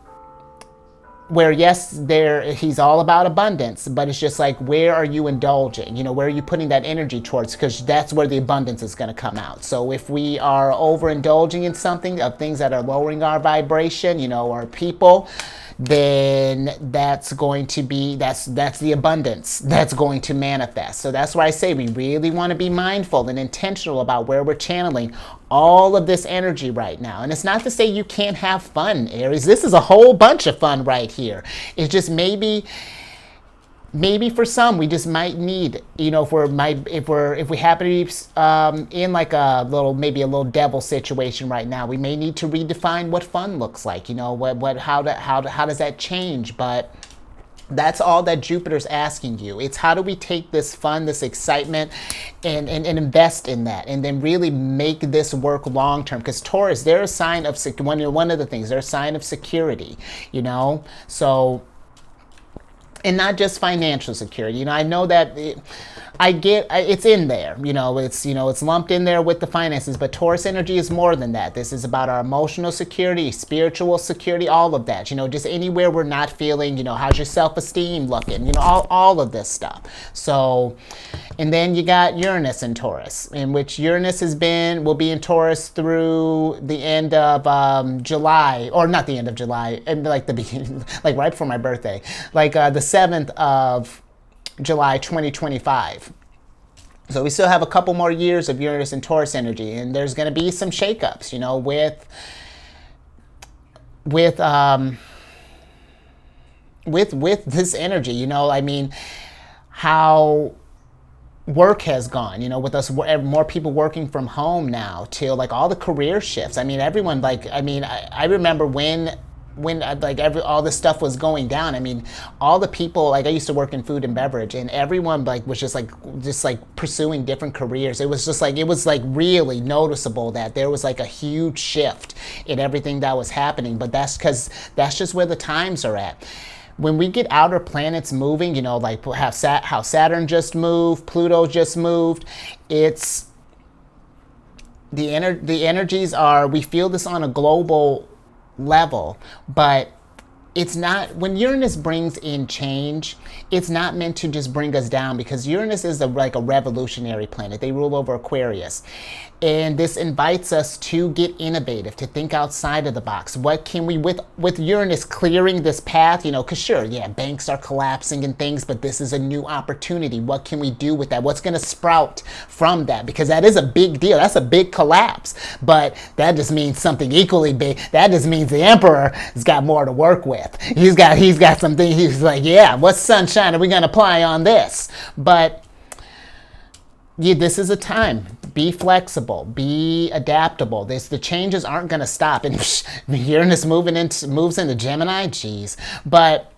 where yes, he's all about abundance, but it's just like, where are you indulging? Where are you putting that energy towards? Because that's where the abundance is going to come out. So if we are overindulging in something of things that are lowering our vibration, or people, then that's going to be, that's the abundance that's going to manifest. So that's why I say we really want to be mindful and intentional about where we're channeling all of this energy right now. And it's not to say you can't have fun, Aries. This is a whole bunch of fun right here. It's just maybe for some, we just might need, if we happen to be in like maybe a little devil situation right now, we may need to redefine what fun looks like. How does that change? But that's all that Jupiter's asking you. It's how do we take this fun, this excitement, and invest in that, and then really make this work long term. Because Taurus, they're a sign of one of the things. They're a sign of security. So. And not just financial security. I know that it's in there. It's lumped in there with the finances. But Taurus energy is more than that. This is about our emotional security, spiritual security, all of that. Just anywhere we're not feeling. How's your self-esteem looking? All of this stuff. So, and then you got Uranus in Taurus, in which Uranus will be in Taurus through the end of July, or not the end of July, and like the beginning, like right before my birthday, like the 7th of July 2025. So we still have a couple more years of Uranus and Taurus energy, and there's going to be some shakeups, with this energy. How work has gone, with us, more people working from home now, till like all the career shifts. Everyone, I remember when all this stuff was going down. All the people, I used to work in food and beverage, and everyone was just pursuing different careers. It was really noticeable that there was like a huge shift in everything that was happening. But that's because that's just where the times are at. When we get outer planets moving, like how Saturn just moved, Pluto just moved, it's the energies are, we feel this on a global level, but it's not, when Uranus brings in change, it's not meant to just bring us down, because Uranus is like a revolutionary planet. They rule over Aquarius. And this invites us to get innovative, to think outside of the box. What can we, with Uranus clearing this path, because sure, yeah, banks are collapsing and things, but this is a new opportunity. What can we do with that? What's going to sprout from that? Because that is a big deal. That's a big collapse. But that just means something equally big. That just means the emperor has got more to work with. He's got something. He's like, yeah, what sunshine are we going to apply on this? But yeah, this is a time. Be flexible. Be adaptable. The changes aren't going to stop. And Uranus moves into Gemini. Geez, but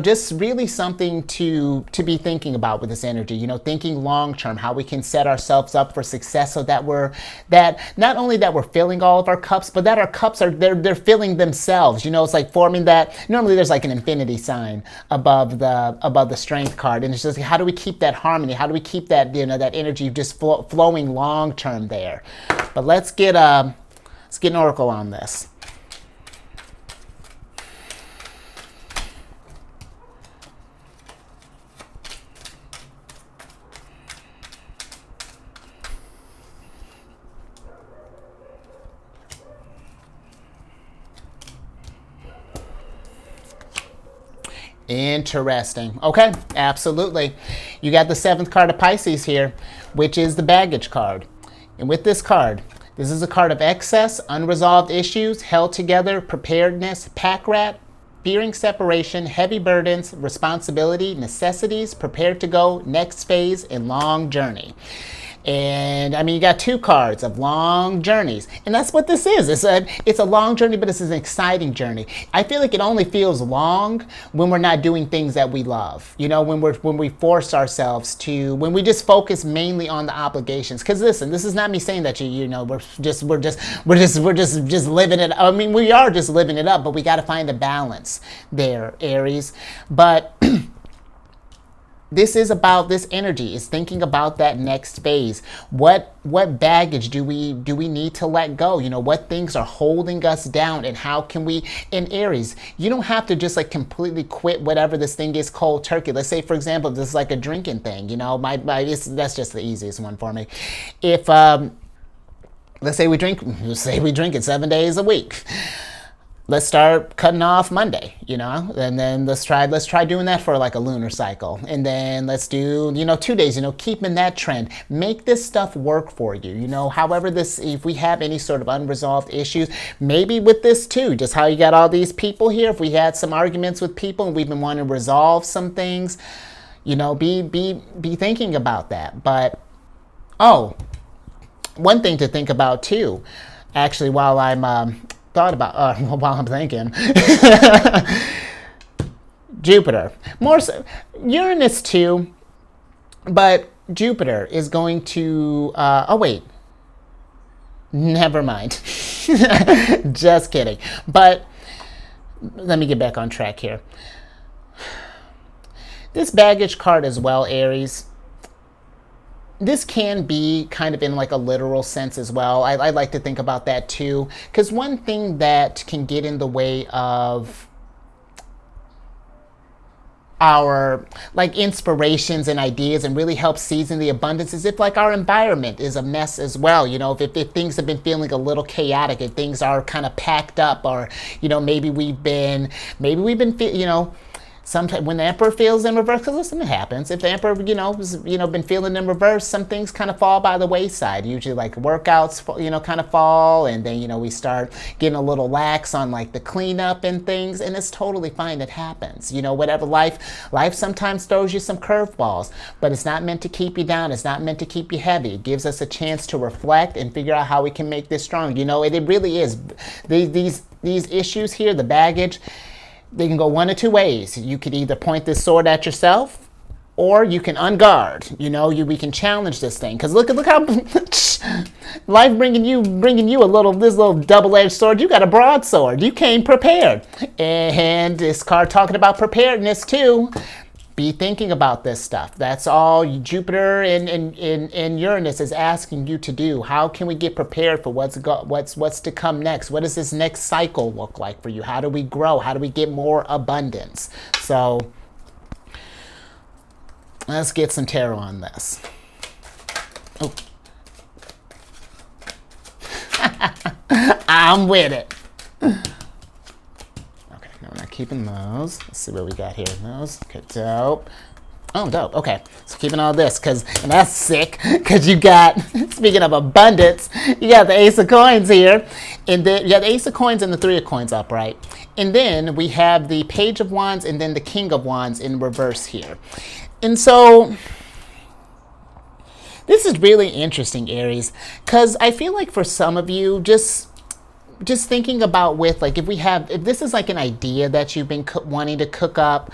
just really something to be thinking about with this energy. Thinking long term, how we can set ourselves up for success, so that not only that we're filling all of our cups, but that our cups they're filling themselves. It's like forming that. Normally, there's like an infinity sign above the strength card, and it's just how do we keep that harmony? How do we keep that that energy just flowing long term there? But let's get an oracle on this. Interesting. Okay, absolutely. You got the 7th card of Pisces here, which is the baggage card. And with this card, this is a card of excess, unresolved issues, held together, preparedness, pack rat, fearing separation, heavy burdens, responsibility, necessities, prepared to go, next phase, and long journey. And I mean, you got two cards of long journeys, and that's what this is. It's a long journey, but it's an exciting journey. I feel like it only feels long when we're not doing things that we love. You know, when we force ourselves to, when we just focus mainly on the obligations. Because listen, this is not me saying that you know we're just living it. I mean, we are just living it up, but we got to find a balance there, Aries. But this is about, this energy is thinking about that next phase. What baggage do we need to let go? You know, what things are holding us down, and how can we, in Aries, you don't have to just like completely quit whatever this thing is cold turkey. Let's say, for example, this is like a drinking thing, you know, that's just the easiest one for me. If, let's say we drink it 7 days a week. Let's start cutting off Monday, you know, and then let's try doing that for like a lunar cycle. And then let's do, 2 days, keeping that trend. Make this stuff work for you, however if we have any sort of unresolved issues, maybe with this too, just how you got all these people here. If we had some arguments with people and we've been wanting to resolve some things, be thinking about that. But, one thing to think about too, actually, while I'm, while I'm thinking, Jupiter, more so Uranus too, but Jupiter is going to, never mind. Just kidding. But let me get back on track here. This baggage card as well, Aries, this can be kind of in like a literal sense as well. I like to think about that too, because one thing that can get in the way of our like inspirations and ideas and really help season the abundance is if like our environment is a mess as well. If things have been feeling a little chaotic, if things are kind of packed up, or maybe we've been sometimes when the Emperor feels in reverse, because listen, it happens. If the Emperor, been feeling in reverse, some things kind of fall by the wayside. Usually, like workouts, kind of fall, and then we start getting a little lax on like the cleanup and things, and it's totally fine. It happens. Whatever life sometimes throws you some curveballs, but it's not meant to keep you down. It's not meant to keep you heavy. It gives us a chance to reflect and figure out how we can make this strong. It really is. These issues here, the baggage, they can go one of two ways. You could either point this sword at yourself, or you can unguard. We can challenge this thing. Because look how life bringing you this little double-edged sword. You got a broadsword. You came prepared. And this card talking about preparedness too. Be thinking about this stuff. That's all Jupiter and Uranus is asking you to do. How can we get prepared for what's to come next? What does this next cycle look like for you? How do we grow? How do we get more abundance? So let's get some tarot on this. Oh. I'm with it. We're not keeping those. Let's see what we got here. Those. Okay, dope. Oh, dope. Okay. So keeping all this, and that's sick, because you got, speaking of abundance, you got the Ace of Coins here. And then you got the Ace of Coins and the Three of Coins upright. And then we have the Page of Wands and then the King of Wands in reverse here. And so this is really interesting, Aries, because I feel like for some of you, just thinking about with like, if this is like an idea that you've been wanting to cook up,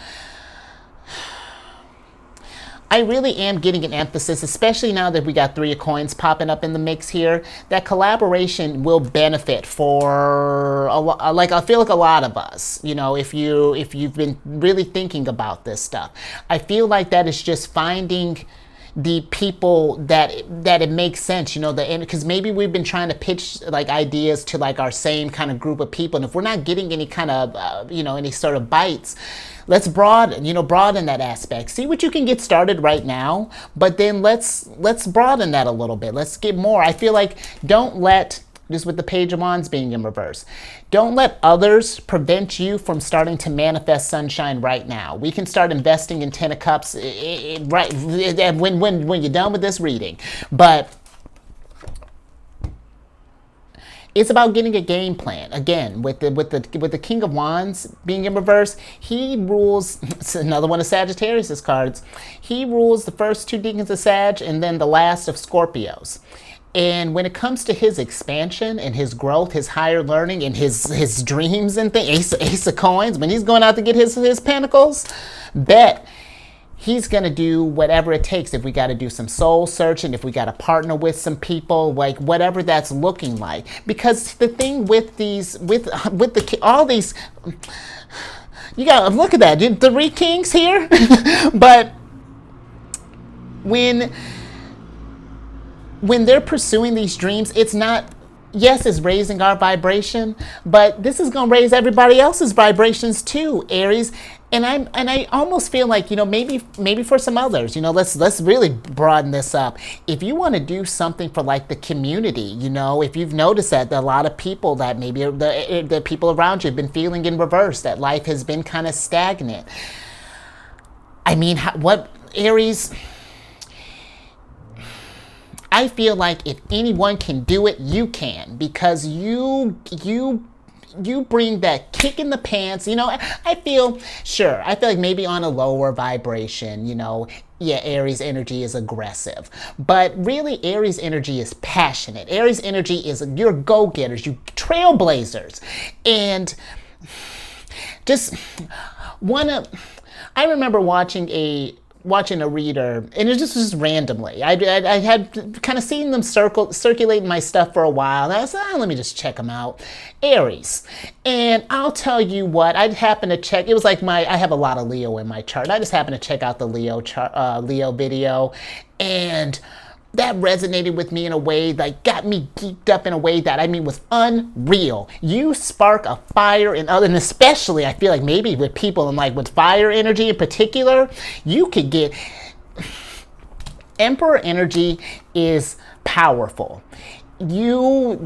I really am getting an emphasis, especially now that we got Three of Coins popping up in the mix here, that collaboration will benefit for I feel like a lot of us, if you've been really thinking about this stuff. I feel like that is just finding the people that it makes sense, because maybe we've been trying to pitch like ideas to like our same kind of group of people, and if we're not getting any kind of any sort of bites, let's broaden that aspect. See what you can get started right now, but then let's broaden that a little bit. Let's get more. I feel like don't let, just with the Page of Wands being in reverse, don't let others prevent you from starting to manifest sunshine right now. We can start investing in Ten of Cups right when you're done with this reading. But It's about getting a game plan. Again, with the King of Wands being in reverse, he rules. It's another one of Sagittarius' cards. He rules the first two decans of Sag and then the last of Scorpios. And when it comes to his expansion and his growth, his higher learning, and his dreams and things, Ace of Coins, when he's going out to get his pentacles, bet he's going to do whatever it takes. If we got to do some soul searching, if we got to partner with some people, like whatever that's looking like. Because the thing with these, with all these, you got to look at that, 3 kings here. But when they're pursuing these dreams, it's not, yes, it's raising our vibration, but this is going to raise everybody else's vibrations too, Aries. And I almost feel like, maybe for some others, let's really broaden this up. If you want to do something for like the community, if you've noticed that a lot of people that maybe the people around you have been feeling in reverse, that life has been kind of stagnant. I mean, what, Aries? I feel like if anyone can do it, you can, because you bring that kick in the pants. I feel like maybe on a lower vibration, yeah, Aries energy is aggressive, but really Aries energy is passionate. Aries energy is you're go-getters, you trailblazers, and just I remember watching a reader, and it just was randomly. I had kind of seen them circulating my stuff for a while, and I said, let me just check them out. Aries. And I'll tell you what, I'd happen to check, it was like I have a lot of Leo in my chart. I just happened to check out the Leo video, and that resonated with me in a way that got me geeked up in a way that, was unreal. You spark a fire in others, and especially I feel like maybe with people and like with fire energy in particular, you could get, Emperor energy is powerful. You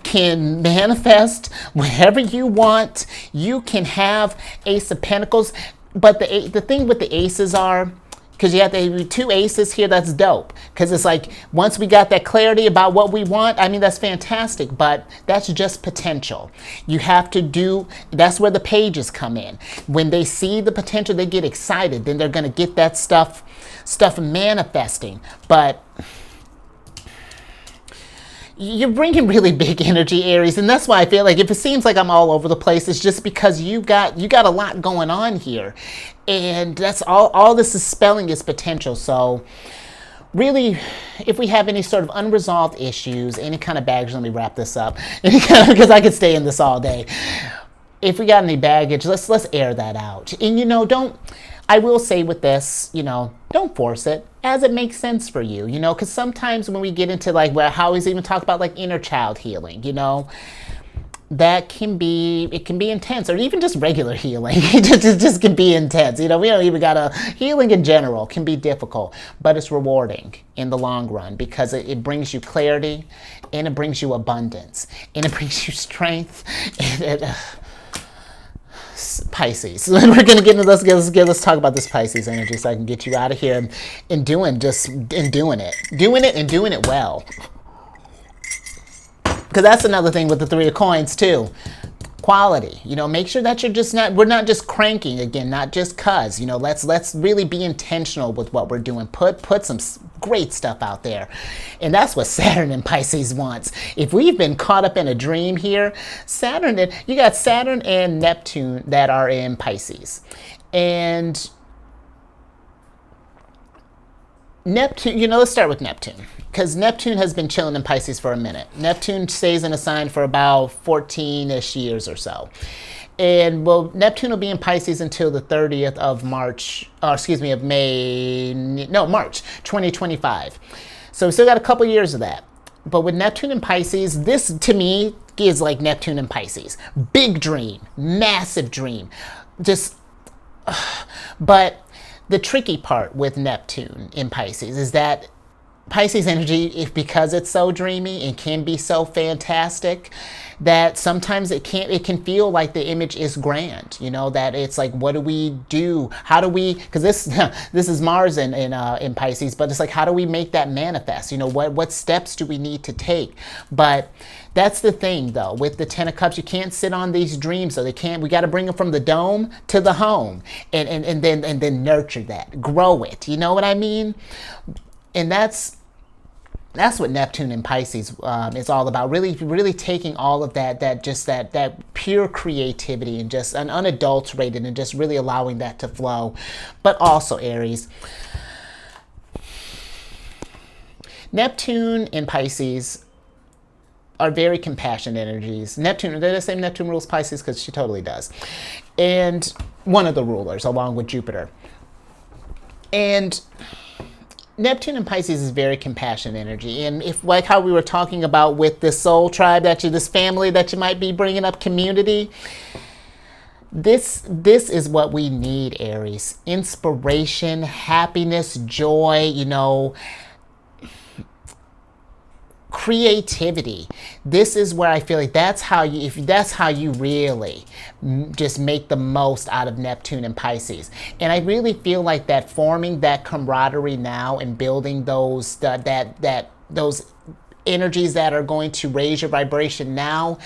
can manifest whatever you want. You can have Ace of Pentacles, but the thing with the aces are, because you have the 2 aces here, that's dope. Because it's like, once we got that clarity about what we want, that's fantastic, but that's just potential. You have to that's where the pages come in. When they see the potential, they get excited. Then they're going to get that stuff manifesting. But you're bringing really big energy, Aries, and that's why I feel like if it seems like I'm all over the place, it's just because you got a lot going on here, and that's all this is spelling is potential. So really, if we have any sort of unresolved issues, any kind of baggage, let me wrap this up, because I could stay in this all day. If we got any baggage, let's air that out. And I will say with this, don't force it as it makes sense for you, because sometimes when we get into like how we even talk about like inner child healing, that can be intense, or even just regular healing. It just can be intense. We don't even healing in general can be difficult, but it's rewarding in the long run because it brings you clarity, and it brings you abundance, and it brings you strength. Pisces. We're gonna get into let's talk about this Pisces energy so I can get you out of here and doing it well. Because that's another thing with the 3 of Coins too. Quality. Make sure that we're not just cranking again, not just cuz. Let's really be intentional with what we're doing. Put some great stuff out there. And that's what Saturn and Pisces wants. If we've been caught up in a dream here, you got Saturn and Neptune that are in Pisces. And Neptune, let's start with Neptune, because Neptune has been chilling in Pisces for a minute. Neptune stays in a sign for about 14-ish years or so. And Neptune will be in Pisces until the 30th of March 2025. So we still got a couple years of that. But with Neptune and Pisces, this to me is like Neptune and Pisces. Big dream, massive dream. But the tricky part with Neptune in Pisces is that Pisces energy, if because it's so dreamy and can be so fantastic, that sometimes it can feel like the image is grand, you know, that it's like, what do we do? How do we, because this this is Mars in Pisces, but it's like, how do we make that manifest? You know, what steps do we need to take? But that's the thing though, with the Ten of Cups, you can't sit on these dreams, so we got to bring them from the dome to the home, and then nurture that, grow it, you know what I mean? And that's what Neptune and Pisces is all about. Really taking all of that pure creativity and just unadulterated, and just really allowing that to flow. But also Aries, Neptune and Pisces are very compassionate energies. Neptune, did I say Neptune rules Pisces? Because she totally does. And one of the rulers, along with Jupiter. And Neptune and Pisces is very compassionate energy. And if, like how we were talking about with this soul tribe, this family that you might be bringing up, community, this is what we need, Aries. Inspiration, happiness, joy, you know, creativity. This is where I feel like that's how you really just make the most out of Neptune and Pisces. And I really feel like that forming that camaraderie now and building those those energies that are going to raise your vibration now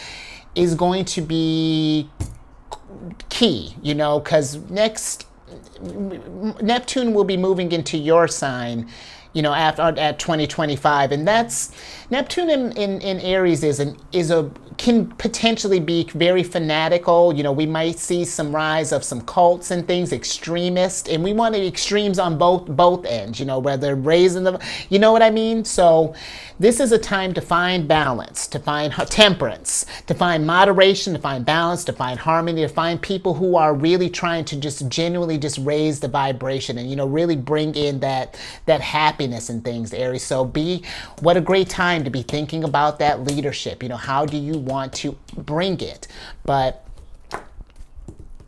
is going to be key, you know, because next Neptune will be moving into your sign, you know, at 2025, and that's Neptune in Aries can potentially be very fanatical. You know, we might see some rise of some cults and things, extremist, and we want extremes on both ends. You know, whether raising them, you know what I mean. So this is a time to find balance, to find temperance, to find moderation, to find balance, to find harmony, to find people who are really trying to just genuinely just raise the vibration and, you know, really bring in that happiness and things, Aries. So what a great time to be thinking about that leadership. You know, how do you want to bring it? But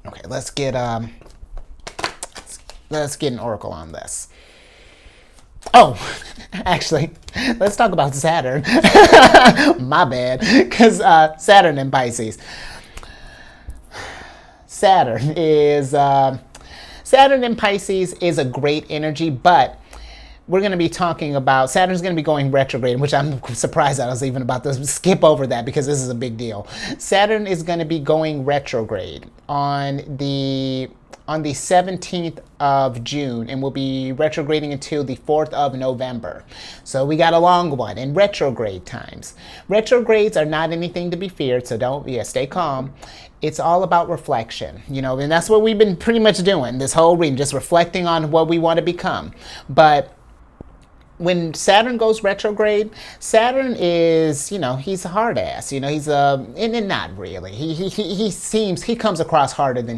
okay, let's get an oracle on this. Oh, actually, let's talk about Saturn. My bad, because Saturn in Pisces. Saturn in Pisces is a great energy, but we're going to be talking about, Saturn's going to be going retrograde, which I'm surprised I was even about to skip over that because this is a big deal. Saturn is going to be going retrograde on the 17th of June and will be retrograding until the 4th of November. So we got a long one in retrograde times. Retrogrades are not anything to be feared, so stay calm. It's all about reflection, you know, and that's what we've been pretty much doing this whole reading, just reflecting on what we want to become. But when Saturn goes retrograde, Saturn is, you know, he's a hard ass. You know, he's and not really. He comes across harder than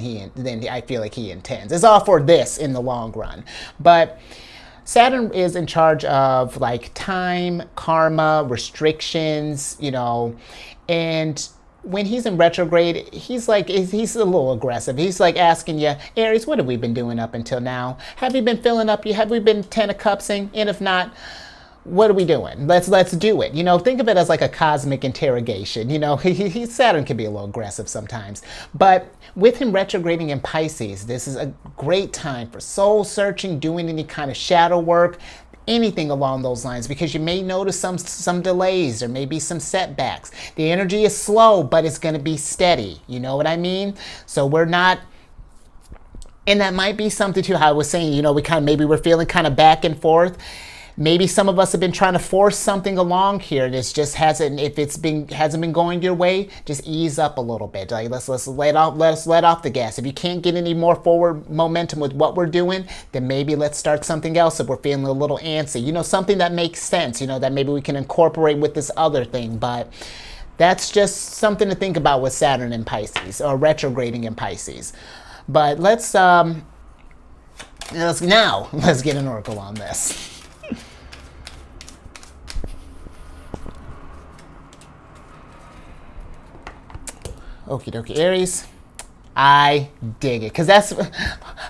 I feel like he intends. It's all for this in the long run. But Saturn is in charge of like time, karma, restrictions, you know, and when he's in retrograde, he's a little aggressive. He's like asking you, Aries, what have we been doing up until now? Have you been filling up? Have we been 10 of cupsing? And if not, what are we doing? Let's do it. You know, think of it as like a cosmic interrogation. You know, Saturn can be a little aggressive sometimes. But with him retrograding in Pisces, this is a great time for soul searching, doing any kind of shadow work, anything along those lines, because you may notice some delays. There may be some setbacks. The energy is slow, but it's going to be steady. You know what I mean? So we're not, and that might be something too, how I was saying, you know, maybe we're feeling kind of back and forth. Maybe some of us have been trying to force something along here, and it just hasn't been going your way. Just ease up a little bit. Like let's let off the gas. If you can't get any more forward momentum with what we're doing, then maybe let's start something else if we're feeling a little antsy. You know, something that makes sense. You know, that maybe we can incorporate with this other thing. But that's just something to think about with Saturn in Pisces, or retrograding in Pisces. But let's get an oracle on this. Okie dokie, Aries. I dig it, because that's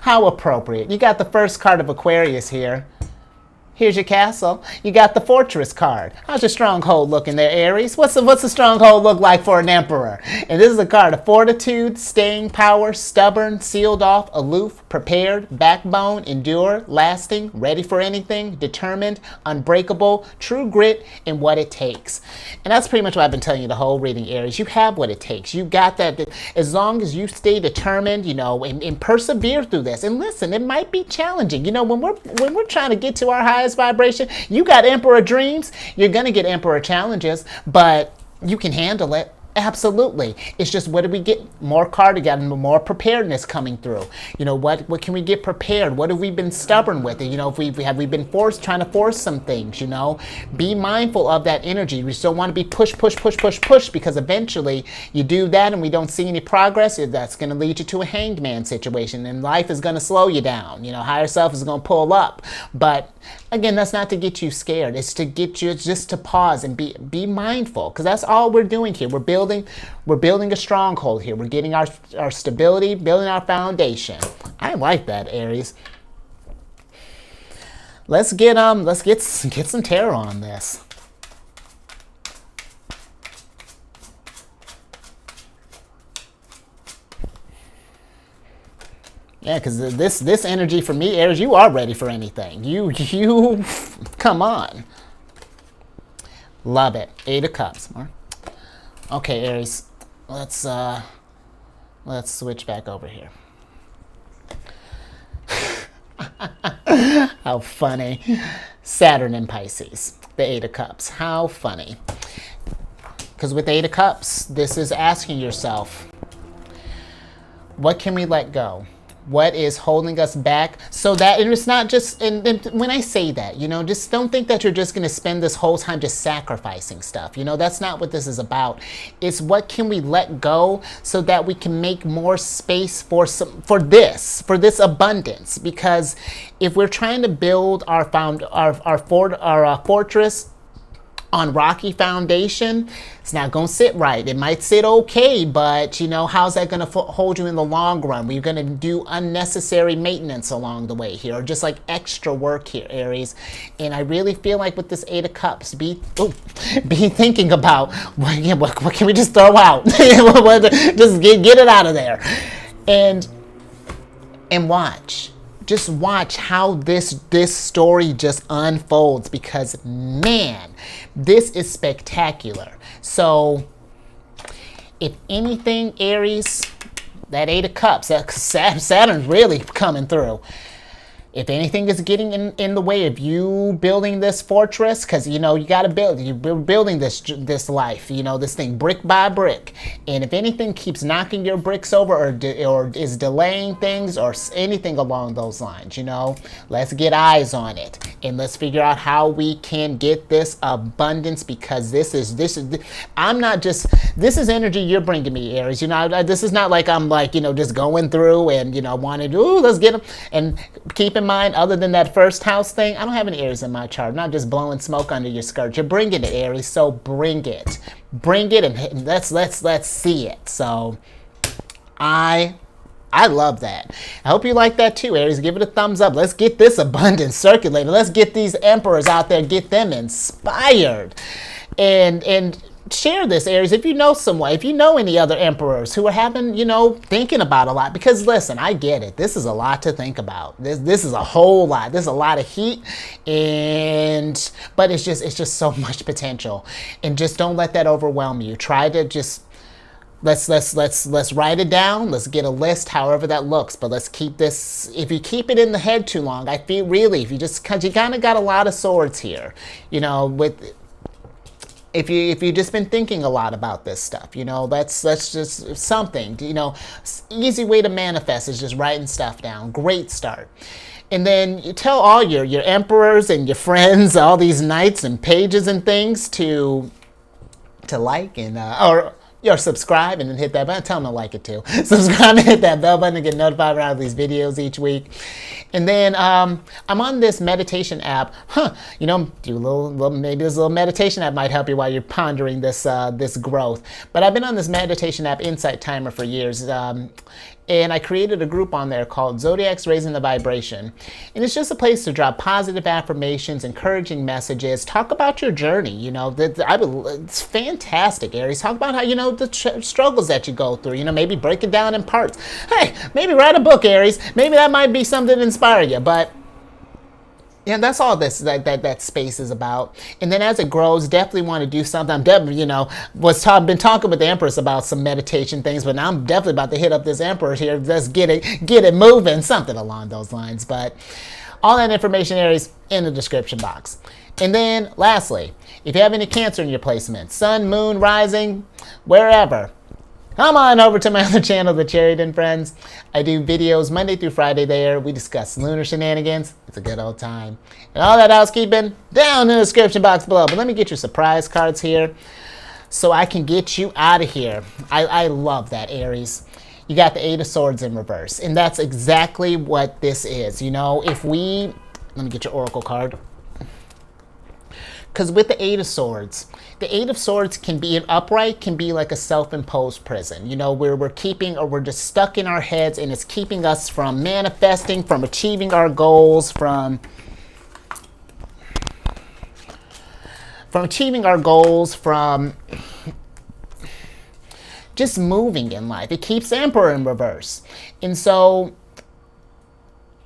how appropriate. You got the first card of Aquarius here. Here's your castle. You got the fortress card. How's your stronghold looking there, Aries? What's the stronghold look like for an emperor? And this is a card of fortitude, staying power, stubborn, sealed off, aloof, prepared, backbone, endure, lasting, ready for anything, determined, unbreakable, true grit, and what it takes. And that's pretty much what I've been telling you the whole reading, Aries. You have what it takes. You got that. As long as you stay determined, you know, and persevere through this. And listen, it might be challenging. You know, when we're trying to get to our highest vibration, you got emperor dreams, you're going to get emperor challenges, but you can handle it. Absolutely. It's just, what do we get? More cardigan, more preparedness coming through. You know, what can we get prepared? What have we been stubborn with? You know, if we been trying to force some things, you know, be mindful of that energy. We still want to be push, because eventually you do that and we don't see any progress. That's going to lead you to a hanged man situation, and life is going to slow you down. You know, higher self is going to pull up. But again, that's not to get you scared. It's to get you just to pause and be mindful, because that's all we're doing here. We're building a stronghold here. We're getting our stability, building our foundation. I like that, Aries. Let's get some tarot on this. Yeah, because this energy for me, Aries, you are ready for anything. You come on. Love it. 8 of Cups. Okay, Aries, let's switch back over here. How funny. Saturn in Pisces, the 8 of Cups. How funny. Because with 8 of Cups, this is asking yourself, what can we let go? What is holding us back? So that, and it's not just, and when I say that, you know, just don't think that you're just going to spend this whole time just sacrificing stuff. You know, that's not what this is about. It's what can we let go so that we can make more space for this abundance. Because if we're trying to build our fortress on rocky foundation, it's not going to sit right. It might sit okay, but you know, how's that going to hold you in the long run? We're going to do unnecessary maintenance along the way here, or just like extra work here, Aries. And I really feel like with this 8 of Cups, be thinking about what can we just throw out? Just get it out of there, and watch. Just watch how this story just unfolds, because man, this is spectacular. So if anything, Aries, that 8 of Cups, Saturn's really coming through. If anything is getting in the way of you building this fortress, because, you know, you got to build, you're building this life, you know, this thing brick by brick. And if anything keeps knocking your bricks over, or is delaying things, or anything along those lines, you know, let's get eyes on it. And let's figure out how we can get this abundance, because this is energy you're bringing me, Aries. You know, this is not like I'm like, you know, just going through and, you know, wanting to, let's get them. And keep in mind, other than that first house thing, I don't have any Aries in my chart. I'm not just blowing smoke under your skirt. You're bringing it, Aries. So bring it, and let's see it. So I love that. I hope you like that too, Aries. Give it a thumbs up. Let's get this abundance circulated. Let's get these emperors out there, get them inspired, and share this, Aries, if you know someone, if you know any other emperors who are having, you know, thinking about a lot. Because listen, I get it. This is a lot to think about. This is a whole lot. This is a lot of heat, but it's just so much potential. And just don't let that overwhelm you. Try to just let's write it down. Let's get a list, however that looks. But let's keep this. If you keep it in the head too long, I feel really, because you kind of got a lot of swords here, you know, if you've just been thinking a lot about this stuff, you know, that's just something, you know, easy way to manifest is just writing stuff down. Great start. And then you tell all your emperors and your friends, all these knights and pages and things to like, and or Or subscribe and then hit that button. Tell them to like it too. Subscribe and hit that bell button to get notified around these videos each week. And then I'm on this meditation app. You know, do a little maybe this little meditation app might help you while you're pondering this this growth. But I've been on this meditation app, Insight Timer, for years. And I created a group on there called Zodiac's Raising the Vibration. And it's just a place to drop positive affirmations, encouraging messages, talk about your journey. You know, it's fantastic, Aries. Talk about how, you know, the struggles that you go through. You know, maybe break it down in parts. Hey, maybe write a book, Aries. Maybe that might be something to inspire you. But yeah, that's all that space is about. And then as it grows, definitely want to do something. I'm definitely, you know, been talking with the Empress about some meditation things, but now I'm definitely about to hit up this Emperor here. Let's get it moving, something along those lines. But all that information, Aries, in the description box. And then lastly, if you have any Cancer in your placement, Sun, Moon, Rising, wherever, come on over to my other channel, The Chariot and Friends. I do videos Monday through Friday there. We discuss lunar shenanigans. It's a good old time. And all that housekeeping down in the description box below. But let me get your surprise cards here so I can get you out of here. I love that, Aries. You got the Eight of Swords in reverse. And that's exactly what this is. You know, let me get your Oracle card. Because with the Eight of Swords can be an upright, can be like a self-imposed prison. You know, where we're just stuck in our heads, and it's keeping us from manifesting, from achieving our goals, from just moving in life. It keeps Emperor in reverse. And so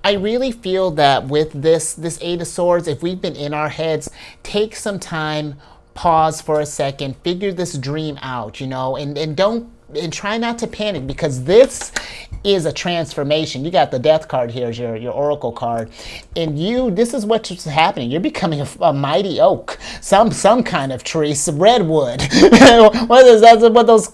I really feel that with this Eight of Swords, if we've been in our heads, take some time, pause for a second, figure this dream out, you know, and try not to panic, because this is a transformation. You got the Death card here as your Oracle card, and this is what's happening. You're becoming a mighty oak, some kind of tree, some redwood. What those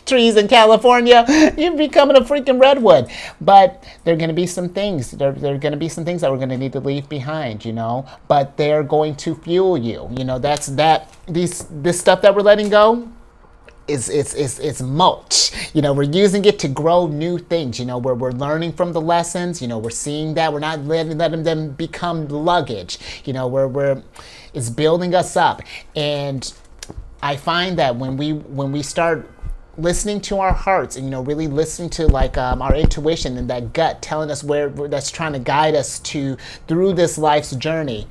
trees in California? You're becoming a freaking redwood. But there are going to be some things. There are going to be some things that we're going to need to leave behind, you know. But they're going to fuel you. You know, this stuff that we're letting go. It's mulch. You know, we're using it to grow new things. You know, we're learning from the lessons. You know, we're seeing that. We're not letting them become luggage. You know, it's building us up. And I find that when we start listening to our hearts and, you know, really listening to like our intuition and that gut telling us where that's trying to guide us through this life's journey,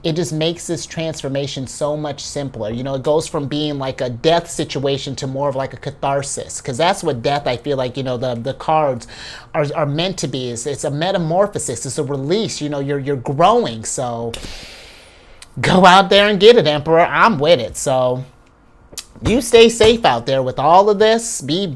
it just makes this transformation so much simpler. You know, it goes from being like a death situation to more of like a catharsis, because that's what death, I feel like, you know, the cards are meant to be. It's a metamorphosis. It's a release. You know, you're growing. So go out there and get it, Emperor. I'm with it. So you stay safe out there with all of this. Be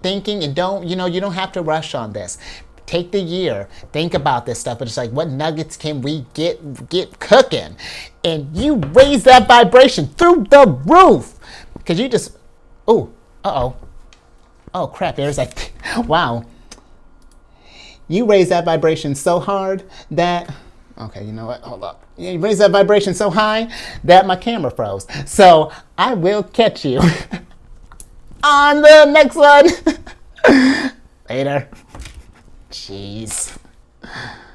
thinking, and you don't have to rush on this. Take the year, think about this stuff, but it's like, what nuggets can we get cooking? And you raise that vibration through the roof, because you just, oh crap, there's like, wow. You raise that vibration so hard that, okay, you know what, hold up. You raise that vibration so high that my camera froze. So I will catch you on the next one. Later. Jeez.